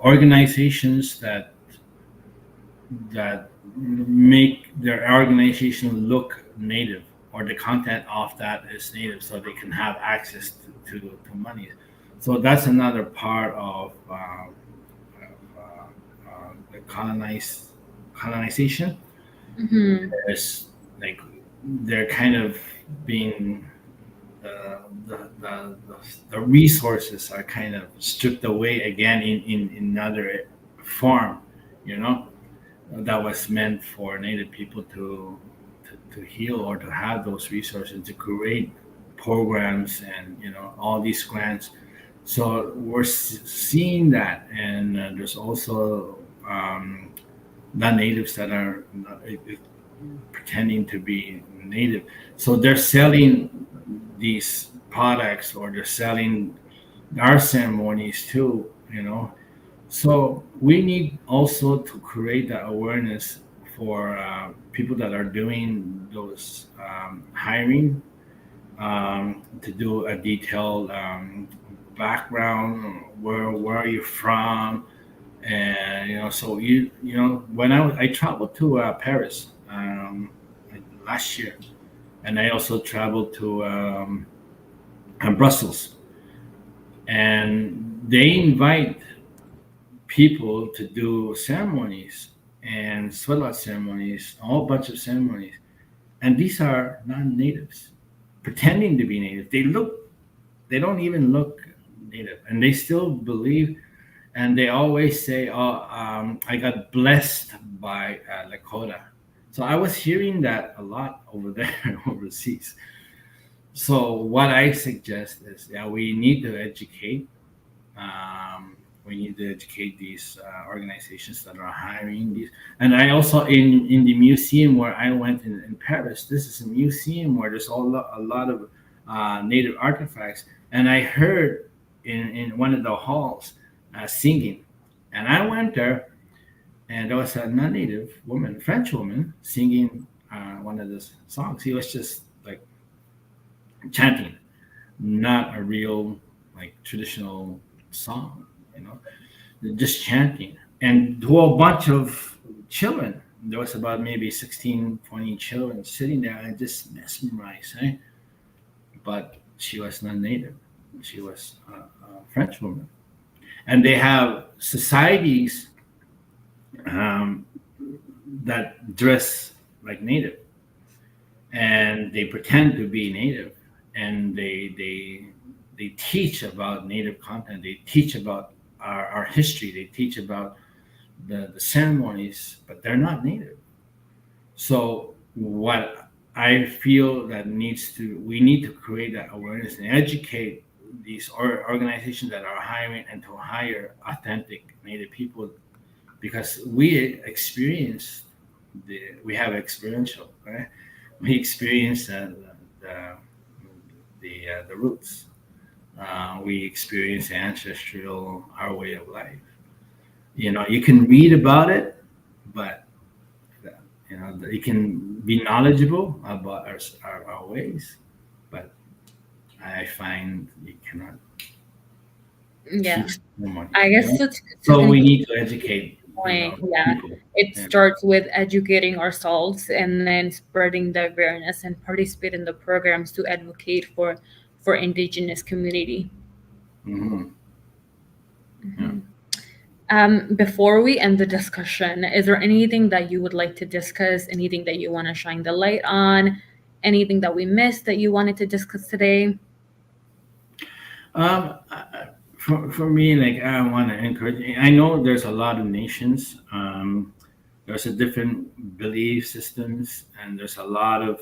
organizations that make their organization look native, or the content of that is native, so they can have access to money. So that's another part of, the colonization Mm-hmm. is, like, they're kind of being, the resources are kind of stripped away again in another form, you know that was meant for Native people to heal, or to have those resources to create programs, and all these grants. So we're seeing that, and there's also, non-natives that are pretending to be native. So they're selling these products, or they're selling our ceremonies too. So we need also to create that awareness for people that are doing those, hiring, to do a detailed, background. Where are you from? And so when I traveled to Paris, last year, and I also traveled to, Brussels, and they invite people to do ceremonies and sweat ceremonies, a whole bunch of ceremonies. And these are non-natives pretending to be native. They don't even look native, and they still believe, and they always say, "Oh, I got blessed by Lakota." So I was hearing that a lot over there overseas. So what I suggest is, yeah, we need to educate. Um, we need to educate these organizations that are hiring these. And I also, in the museum where I went in Paris, this is a museum where there's a lot of native artifacts. And I heard in one of the halls singing. And I went there, and there was a non-native woman, French woman, singing one of the songs. He was just like chanting, not a real, like, traditional song, you know, just chanting. And to a bunch of children, there was about maybe 16, 20 children sitting there, and just mesmerized, eh? But she was not native. She was a French woman. And they have societies, um, that dress like native, and they pretend to be native, and they teach about native content. They teach about our history. They teach about the ceremonies, but they're not native. So what I feel that we need to create that awareness and educate these organizations that are hiring, and to hire authentic native people, because we have experiential, right? We experience the the roots. We experience ancestral our way of life. You can read about it, but you can be knowledgeable about our ways, but I find you cannot Yeah, teach someone. I guess to So we continue need to educate the point, yeah, people. it Yeah. starts with educating ourselves and then spreading the awareness and participate in the programs to advocate for Indigenous community. Mhm. Yeah. Before we end the discussion, is there anything that you would like to discuss? Anything that you want to shine the light on? Anything that we missed that you wanted to discuss today? For me, like I want to encourage. I know there's a lot of nations. There's a different belief systems, and there's a lot of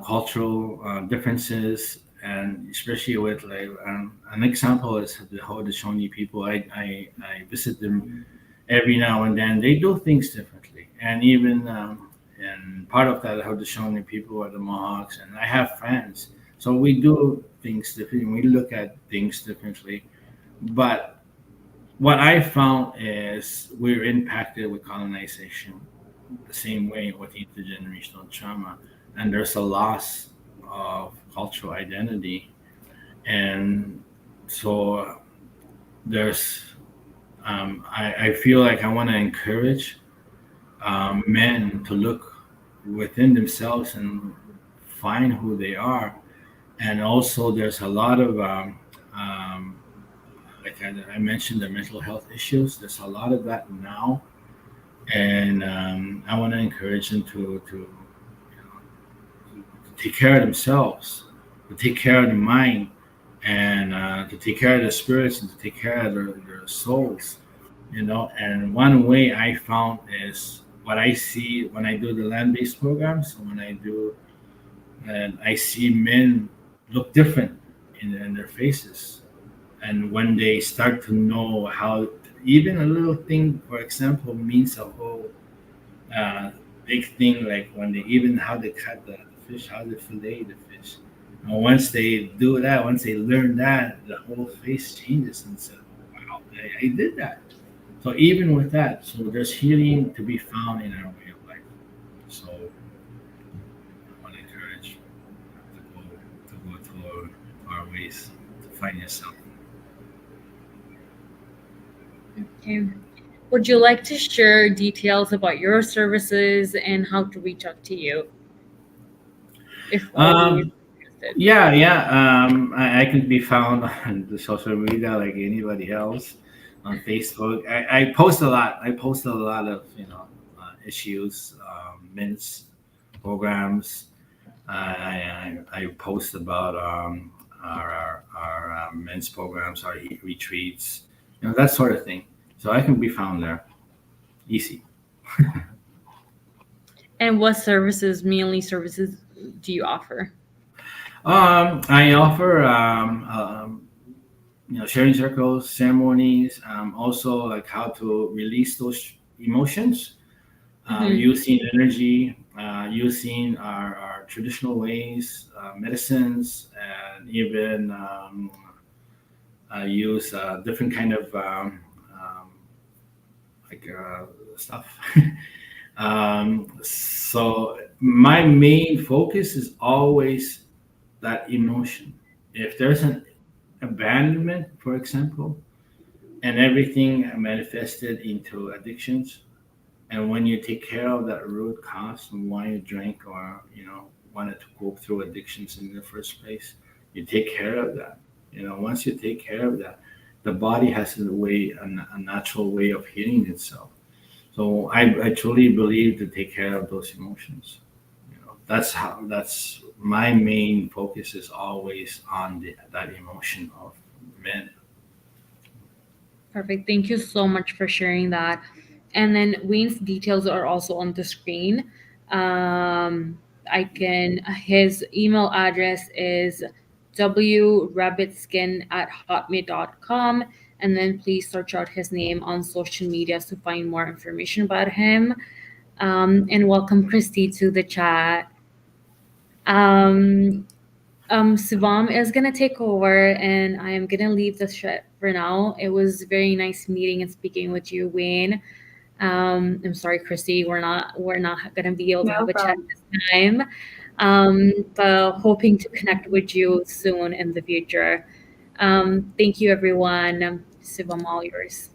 cultural differences, and especially with like an example is the Haudenosaunee people. I visit them every now and then. They do things differently, and even and part of that Haudenosaunee people are the Mohawks, and I have friends, so we do things differently. We look at things differently, but what I found is we're impacted with colonization the same way with intergenerational trauma, and there's a loss of cultural identity, and so there's I feel like I want to encourage men to look within themselves and find who they are, and also there's a lot of like I mentioned the mental health issues. There's a lot of that now, and I want to encourage them to take care of themselves, to take care of the mind, and to take care of their spirits and to take care of their souls. And one way I found is what I see when I do the land-based programs. When I do, and I see men look different in their faces, and when they start to know how even a little thing, for example, means a whole uh, big thing, like when they even how they cut the fish, how they fillet the fish. And once they do that, once they learn that, the whole face changes and say, wow, I did that. So even with that, so there's healing to be found in our way of life. So I want to encourage to go to our ways to find yourself. Okay. Would you like to share details about your services and how to reach out to you if audience Um, is interested? yeah. I can be found on the social media like anybody else on Facebook. I post a lot. I post a lot of issues, men's programs. I post about our men's programs, our retreats, that sort of thing. So I can be found there, easy. And what services, mainly services, do you offer? I offer sharing circles, ceremonies, also like how to release those emotions Mm-hmm. using energy, using our traditional ways, medicines, and even use different kind of like stuff. So my main focus is always that emotion. If there's an abandonment, for example, and everything manifested into addictions, and when you take care of that root cause and why you drank or wanted to go through addictions in the first place, you take care of that. Once you take care of that, the body has a natural way of healing itself. So I truly believe to take care of those emotions. That's my main focus is always on that emotion of men. Perfect. Thank you so much for sharing that. And then Wayne's details are also on the screen. His email address is wrabbitskin@hotmail.com. And then please search out his name on social media to find more information about him. And welcome Kristi to the chat. Um, Sivam is gonna take over, and I am gonna leave the ship for now. It was very nice meeting and speaking with you, Wayne. I'm sorry, Kristi, we're not gonna be able to No have a chat problem. this time. But hoping to connect with you soon in the future. Thank you, everyone. Sivam, all yours.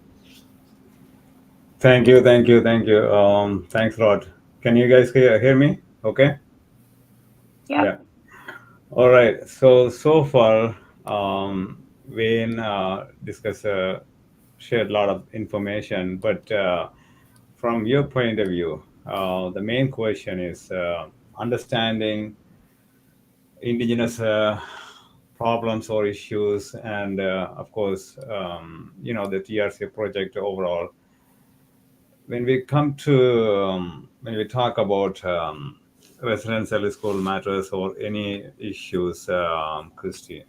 Thank you, thank you, thank you. Thanks a lot. Can you guys hear me? Okay. Yep. Yeah. All right. So far, Wayne discussed, shared a lot of information, but from your point of view, the main question is understanding indigenous problems or issues, and of course, the TRC project overall. When we talk about residential school matters or any issues, Christy,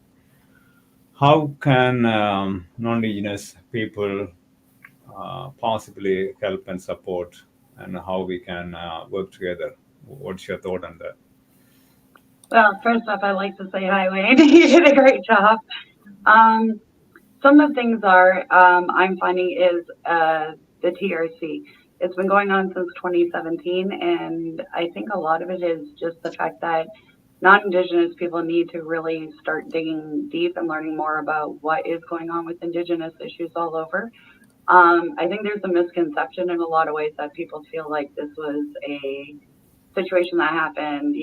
how can non-indigenous people possibly help and support, and how we can work together? What's your thought on that? Well, first off, I'd like to say hi, Wayne. You did a great job. Um, some of the things I'm finding is the TRC. It's been going on since 2017, and I think a lot of it is just the fact that non-Indigenous people need to really start digging deep and learning more about what is going on with Indigenous issues all over. I think there's a misconception in a lot of ways that people feel like this was a situation that happened,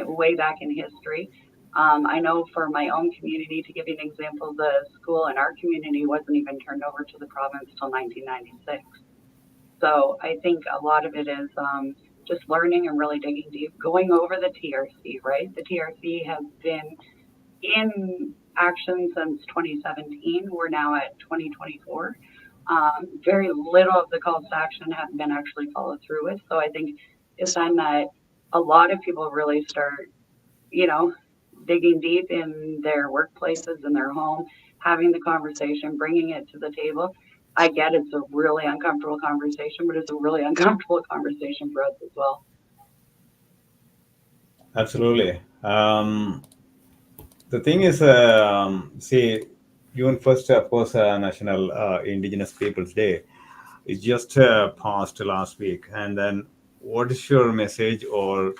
way back in history. I know for my own community, to give you an example, the school in our community wasn't even turned over to the province till 1996. So I think a lot of it is just learning and really digging deep, going over the TRC, right? The TRC has been in action since 2017. We're now at 2024. Very little of the calls to action have been actually followed through with. So I think it's time that a lot of people really start, you know, digging deep in their workplaces, in their home, having the conversation, bringing it to the table. I get it's a really uncomfortable conversation, but it's a really uncomfortable conversation for us as well. Absolutely. The thing is, see, even first, of course, National Indigenous Peoples Day is just passed last week. And then, what is your message, or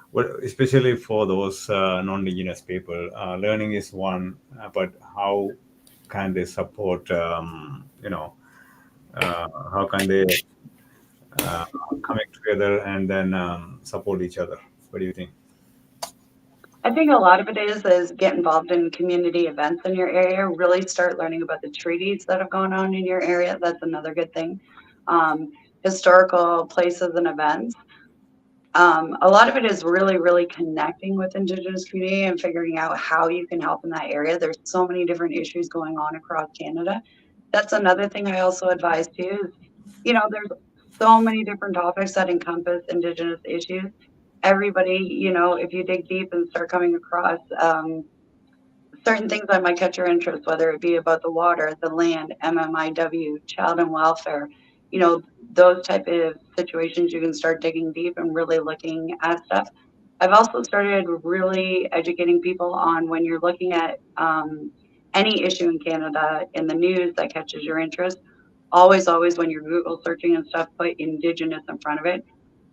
what, especially for those non-Indigenous people? Learning is one, but how can they support? How can they coming together and then support each other? What do you think? I think a lot of it is get involved in community events in your area. Really start learning about the treaties that have gone on in your area. That's another good thing. Historical places and events. A lot of it is really, really connecting with Indigenous community and figuring out how you can help in that area. There's so many different issues going on across Canada. That's another thing I also advise too is, there's so many different topics that encompass Indigenous issues. Everybody, if you dig deep and start coming across certain things that might catch your interest, whether it be about the water, the land, MMIW, child and welfare, those type of situations, you can start digging deep and really looking at stuff. I've also started really educating people on when you're looking at any issue in Canada in the news that catches your interest. Always, when you're Google searching and stuff, put Indigenous in front of it.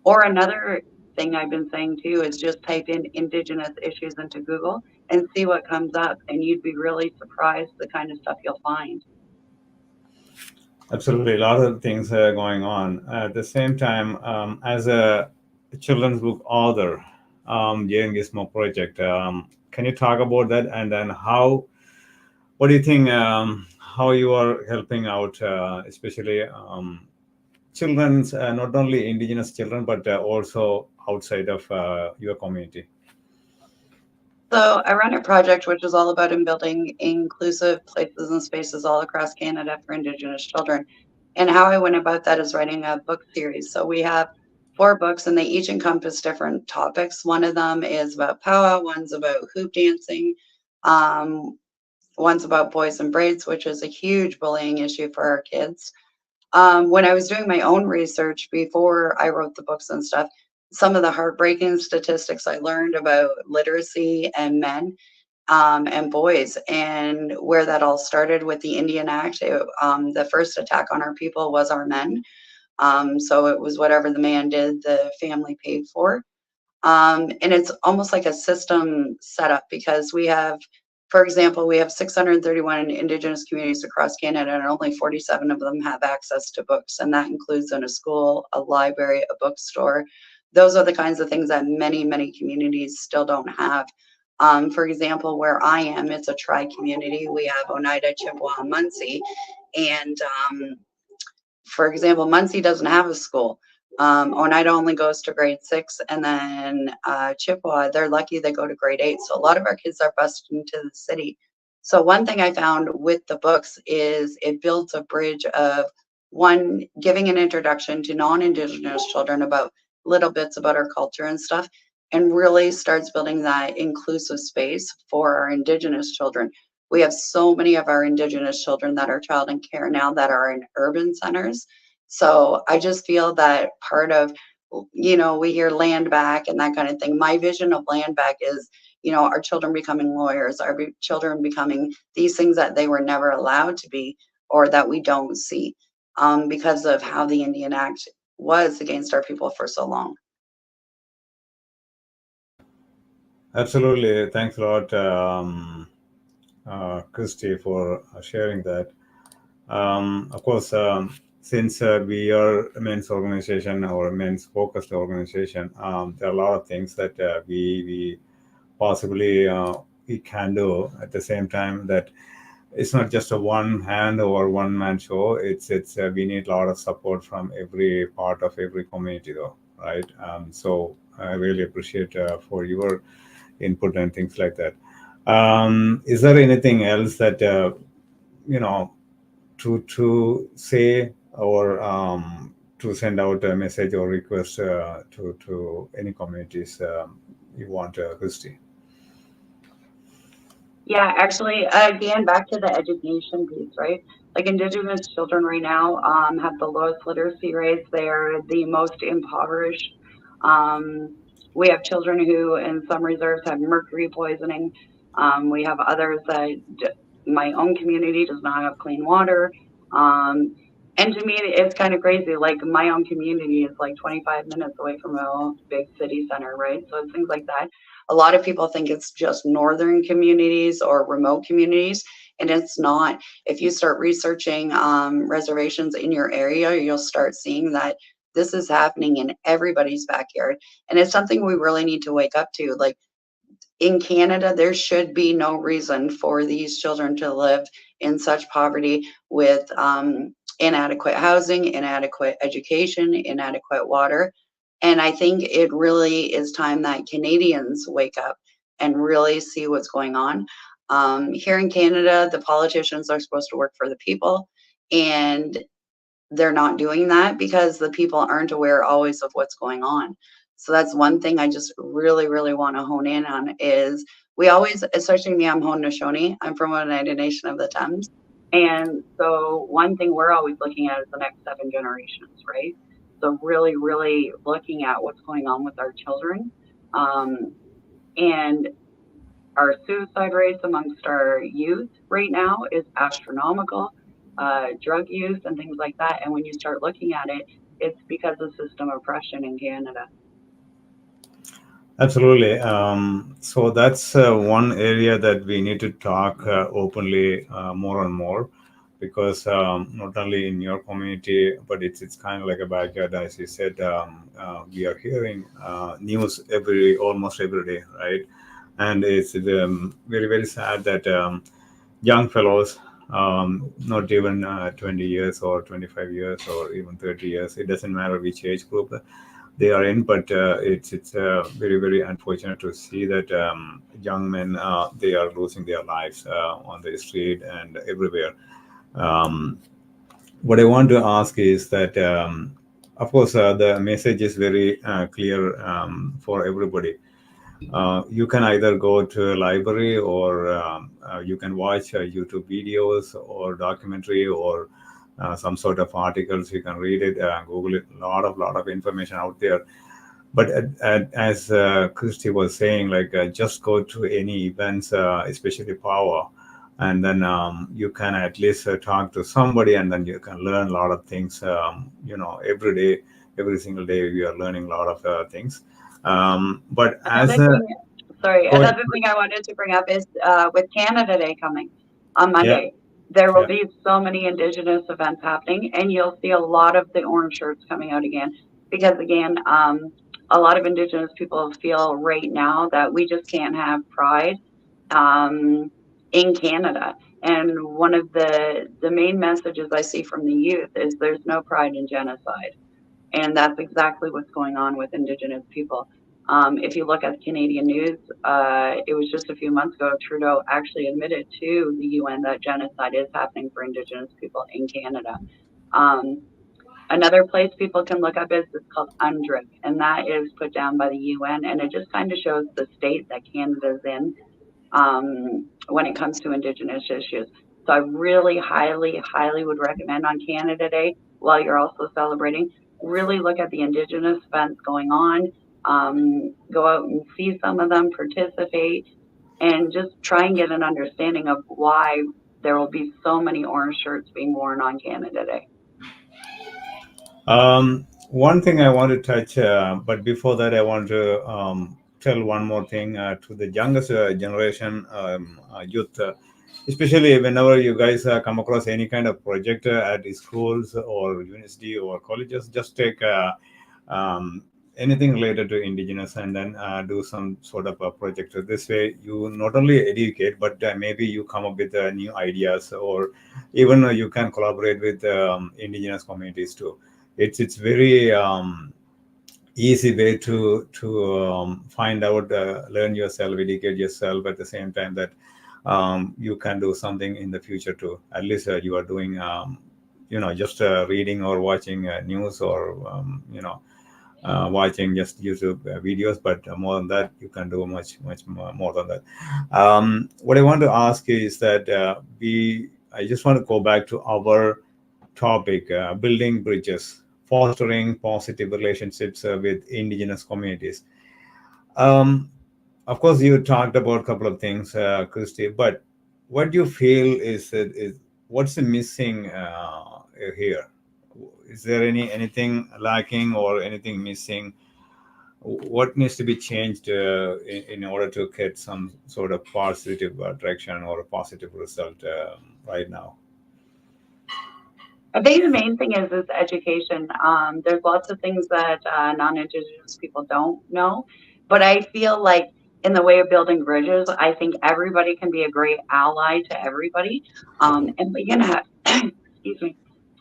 Or another thing I've been saying too is just type in Indigenous issues into Google and see what comes up, and you'd be really surprised the kind of stuff you'll find. Absolutely, a lot of things are going on. At the same time, as a children's book author during this MOOC project, can you talk about that? And then what do you think, how you are helping out, especially children's, not only Indigenous children, but also outside of your community? So I run a project which is all about in building inclusive places and spaces all across Canada for Indigenous children. And how I went about that is writing a book series. So we have 4 books and they each encompass different topics. One of them is about powwow, one's about hoop dancing, um, one's about boys and braids, which is a huge bullying issue for our kids. When I was doing my own research before I wrote the books and stuff, some of the heartbreaking statistics I learned about literacy and men and boys, and where that all started with the Indian Act. The first attack on our people was our men. So it was whatever the man did, the family paid for. And it's almost like a system setup because we have, for example, we have 631 Indigenous communities across Canada, and only 47 of them have access to books. And that includes in a school, a library, a bookstore. Those are the kinds of things that many, many communities still don't have. For example, where I am, it's a tri community. We have Oneida, Chippewa, and Munsee. And for example, Muncie doesn't have a school. Oneida only goes to grade 6, and then Chippewa, they're lucky they go to grade 8. So a lot of our kids are bused into the city. So one thing I found with the books is it builds a bridge of, one, giving an introduction to non-Indigenous children about little bits about our culture and stuff, and really starts building that inclusive space for our Indigenous children. We have so many of our Indigenous children that are child in care now that are in urban centers. So I just feel that part of, we hear land back and that kind of thing. My vision of land back is, our children becoming lawyers, our children becoming these things that they were never allowed to be, or that we don't see because of how the Indian Act was against our people for so long. Absolutely. Thanks a lot, Kristi, for sharing that. Of course, since we are a men's organization or a men's focused organization, there are a lot of things that we possibly we can do at the same time. That it's not just a one hand or one man show. It's we need a lot of support from every part of every community, though, right? So I really appreciate for your input and things like that. Is there anything else that to say or to send out a message or request to any communities you want, Kristi? Yeah, actually, again, back to the education piece, right? Like Indigenous children right now have the lowest literacy rates. They are the most impoverished. We have children who, in some reserves, have mercury poisoning. We have others that my own community does not have clean water. And to me, it's kind of crazy. Like my own community is like 25 minutes away from a big city center, right? So it's things like that. A lot of people think it's just northern communities or remote communities, and it's not. If you start researching reservations in your area, you'll start seeing that this is happening in everybody's backyard. And it's something we really need to wake up to. Like in Canada, there should be no reason for these children to live in such poverty with inadequate housing, inadequate education, inadequate water. And I think it really is time that Canadians wake up and really see what's going on. Here in Canada, the politicians are supposed to work for the people, and they're not doing that because the people aren't aware always of what's going on. So that's one thing I just really, really want to hone in on is we always, especially me, I'm Haudenosaunee. I'm from Oneida Nation of the Thames. And so one thing we're always looking at is the next 7 generations, right? So really, really looking at what's going on with our children. And our suicide rates amongst our youth right now is astronomical. Drug use and things like that. And when you start looking at it, it's because of system oppression in Canada. Absolutely. So that's one area that we need to talk openly more and more, because not only in your community, but it's kind of like a backyard, as you said. We are hearing news almost every day, right? And it's very, very sad that young fellows, not even 20 years or 25 years or even 30 years, it doesn't matter which age group they are in, but it's very, very unfortunate to see that young men, they are losing their lives on the street and everywhere. What I want to ask is that, of course, the message is very clear for everybody. You can either go to a library, or you can watch YouTube videos or documentary, or some sort of articles. You can read it, Google it. Lot of information out there. But as Kristi was saying, like just go to any events, especially power, and then you can at least talk to somebody, and then you can learn a lot of things. Every day, every single day, we are learning a lot of things. But as Another a thing, sorry, go ahead. another thing I wanted to bring up is with Canada Day coming on Yeah, Monday, there will yeah. be so many Indigenous events happening, and you'll see a lot of the orange shirts coming out again. Because again, a lot of Indigenous people feel right now that we just can't have pride um, in Canada. And one of the main messages I see from the youth is there's no pride in genocide. And that's exactly what's going on with Indigenous people. If you look at Canadian news, it was just a few months ago, Trudeau actually admitted to the UN that genocide is happening for Indigenous people in Canada. Um, Another place people can look up is it's called UNDRIP, and that is put down by the UN, and it just kind of shows the state that Canada's in when it comes to Indigenous issues. So I really highly, highly would recommend on Canada Day, while you're also celebrating, really look at the Indigenous events going on, go out and see some of them, participate, and just try and get an understanding of why there will be so many orange shirts being worn on Canada Day. One thing I want to touch, but before that, I want to tell one more thing to the youngest generation, youth, especially whenever you guys come across any kind of project at the schools or university or colleges, just take um, anything related to Indigenous and then do some sort of a project. So this way, you not only educate, but maybe you come up with new ideas, or even you can collaborate with Indigenous communities too. It's very easy way to find out, learn yourself, educate yourself at the same time that you can do something in the future too. At least you are doing, just reading or watching news, or watching just YouTube videos. But more than that, you can do much much more than that. What I want to ask is that I just want to go back to our topic, building bridges, fostering positive relationships with Indigenous communities. Um, of course, you talked about a couple of things, Kristi, but what do you feel is what's the missing here? Is there anything lacking or anything missing? What needs to be changed in order to get some sort of positive direction or a positive result right now? I think the main thing is education. There's lots of things that non-Indigenous people don't know, but I feel like in the way of building bridges, I think everybody can be a great ally to everybody, and we can have, excuse me,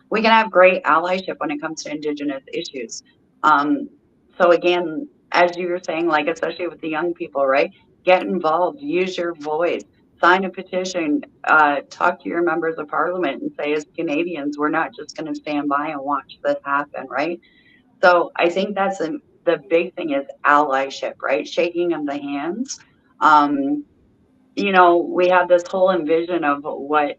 we can have great allyship when it comes to Indigenous issues. Um, so again, as you were saying, like especially with the young people, right? Get involved, use your voice, sign a petition, talk to your members of parliament and say, as Canadians, we're not just going to stand by and watch this happen, right? So I think that's the big thing is allyship, right? Shaking of the hands. Um, we have this whole envision of what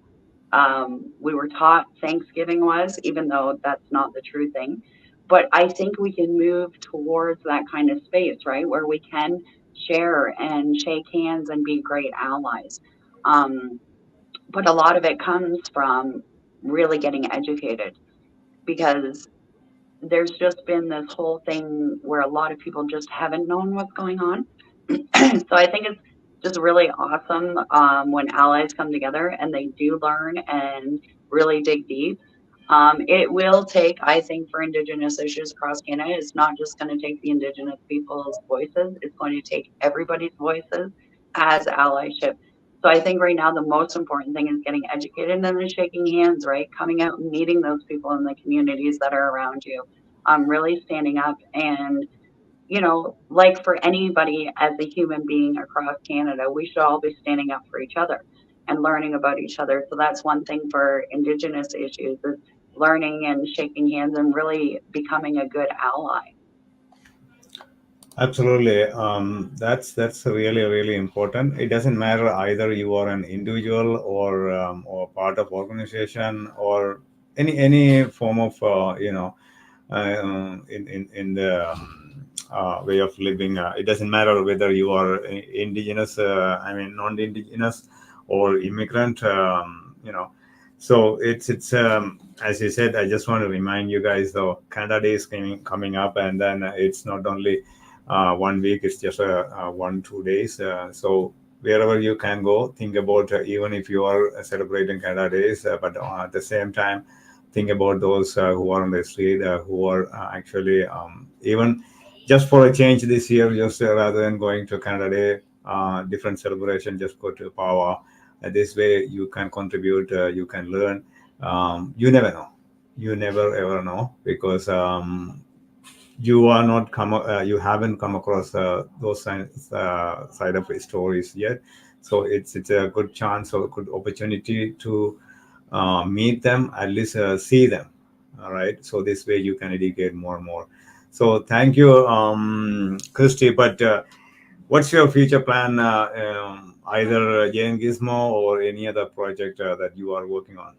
we were taught Thanksgiving was, even though that's not the true thing. But I think we can move towards that kind of space, right, where we can share and shake hands and be great allies. Um, but a lot of it comes from really getting educated because there's just been this whole thing where a lot of people just haven't known what's going on. So I think it's just really awesome when allies come together and they do learn and really dig deep. It will take, I think, for Indigenous issues across Canada, it's not just going to take the Indigenous people's voices, it's going to take everybody's voices as allyship. So I think right now the most important thing is getting educated and then shaking hands, right? Coming out and meeting those people in the communities that are around you. Really standing up and like for anybody as a human being across Canada, we should all be standing up for each other and learning about each other. So that's one thing for Indigenous issues is learning and shaking hands and really becoming a good ally. Absolutely. That's really really important. It doesn't matter either you are an individual or part of organization or any form of in the way of living. It doesn't matter whether you are indigenous, I mean non-indigenous, or immigrant. So it's as you said. I just want to remind you guys, though, Canada Day is coming up, and then it's not only 1 week; it's just 1-2 days. So wherever you can go, think about even if you are celebrating Canada Days, but at the same time, think about those who are on the street, who are actually even just for a change this year, just rather than going to Canada Day, different celebration, just go to Power. This way, you can contribute, you can learn. You never know. You never ever know because you are not you haven't come across those side of stories yet. So it's a good chance or a good opportunity to meet them, at least see them. All right. So this way you can educate more and more. So thank you, Kristi. But what's your future plan? Either Jane Gizmo or any other project that you are working on?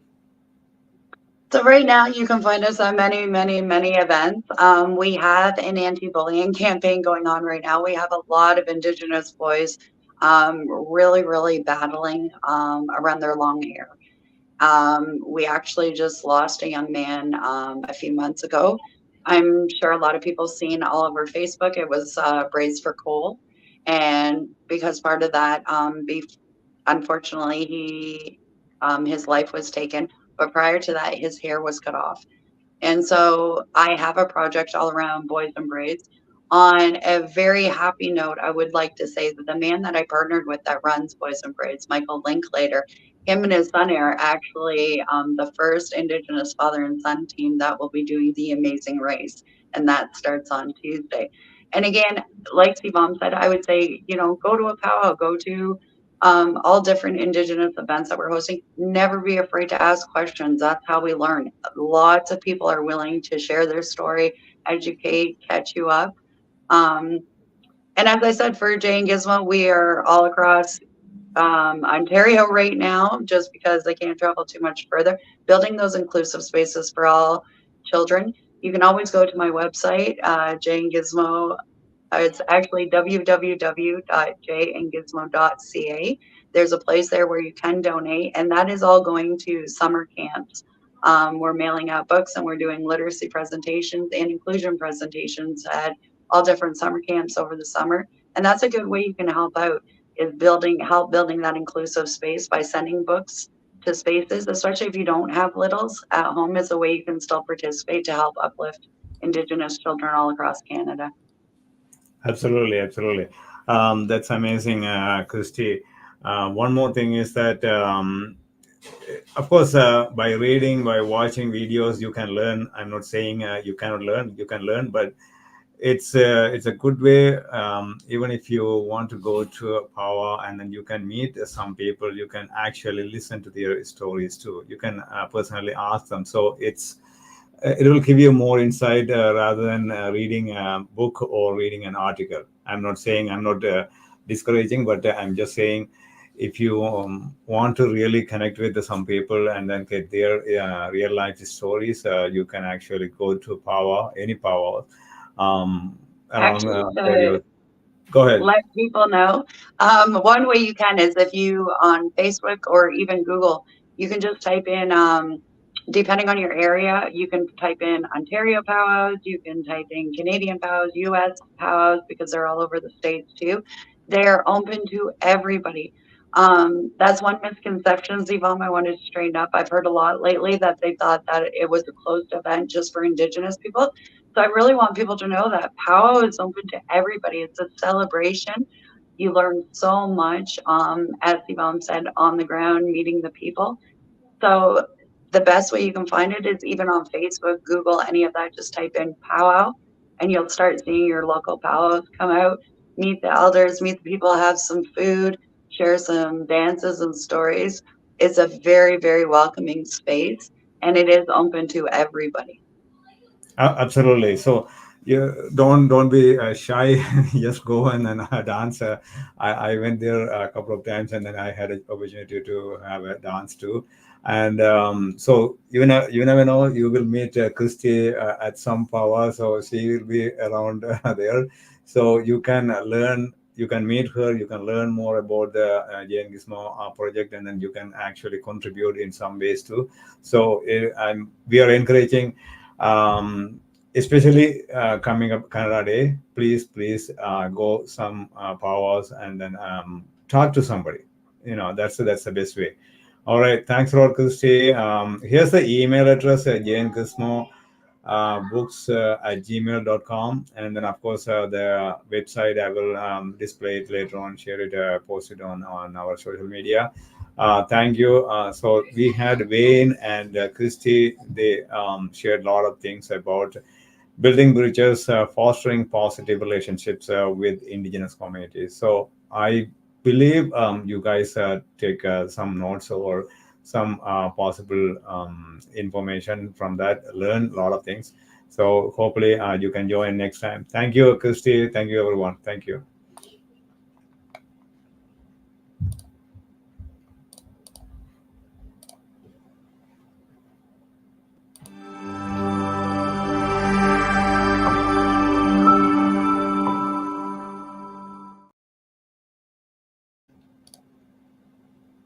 So right now you can find us at many, many, many events. We have an anti-bullying campaign going on right now. We have a lot of Indigenous boys really, really battling around their long hair. We actually just lost a young man a few months ago. I'm sure a lot of people seen all over Facebook. It was Braids for Coal. And because part of that beef, unfortunately, his life was taken. But prior to that, his hair was cut off. And so I have a project all around boys and braids. On a very happy note, I would like to say that the man that I partnered with that runs Boys and Braids, Michael Linklater, him and his son are actually the first Indigenous father and son team that will be doing the Amazing Race. And that starts on Tuesday. And again, like Sivam said, I would say, go to a powwow, go to all different Indigenous events that we're hosting. Never be afraid to ask questions. That's how we learn. Lots of people are willing to share their story, educate, catch you up. And as I said, for Jay and Gizmo, we are all across Ontario right now, just because they can't travel too much further, building those inclusive spaces for all children. You can always go to my website, Jay and Gizmo. It's actually www.jayandgizmo.ca. There's a place there where you can donate, and that is all going to summer camps. We're mailing out books, and we're doing literacy presentations and inclusion presentations at all different summer camps over the summer. And that's a good way you can help out, is help building that inclusive space by sending books to spaces, especially if you don't have littles at home, is a way you can still participate to help uplift Indigenous children all across Canada. Absolutely, absolutely. That's amazing, Kristi. One more thing is that, of course, by reading, by watching videos, you can learn. I'm not saying you cannot learn. You can learn, but it's a good way. Even if you want to go to a power and then you can meet some people, you can actually listen to their stories too. You can personally ask them. So it will give you more insight rather than reading a book or reading an article. I'm not saying, I'm not discouraging, but I'm just saying, if you want to really connect with some people and then get their real life stories, you can actually go to any power around Ontario. Go ahead. Let people know. One way you can is if you on Facebook or even Google, you can just type in, depending on your area, you can type in Ontario powwows, you can type in Canadian powwows, US powwows, because they're all over the States too. They're open to everybody. That's one misconception, Zivam, I wanted to straighten up. I've heard a lot lately that they thought that it was a closed event just for Indigenous people. So I really want people to know that powwow is open to everybody. It's a celebration. You learn so much, as Sivam said, on the ground, meeting the people. So the best way you can find it is even on Facebook, Google, any of that. Just type in powwow, and you'll start seeing your local powwows come out. Meet the elders, meet the people, have some food, share some dances and stories. It's a very, very welcoming space, and it is open to everybody. Absolutely. So you don't be shy. Just go and then dance. I went there a couple of times, and then I had an opportunity to have a dance too. And so you never know, you will meet Kristi at some power, so she will be around there. So you can learn. You can meet her. You can learn more about the Jane Gizmo project, and then you can actually contribute in some ways too. So we are encouraging. Um, Especially coming up Canada Day, please go some powers and then talk to somebody. That's the best way. All right, thanks a lot, Christy. Here's the email address, Jane Gizmo books at gmail.com, and then of course the website I will display it later on, share it, post it on our social media. Thank you. So we had Wayne and Christy. They shared a lot of things about building bridges, fostering positive relationships with indigenous communities. So I believe you guys take some notes or some possible information from that, learn a lot of things. So hopefully you can join next time. Thank you, Christy. Thank you, everyone. Thank you.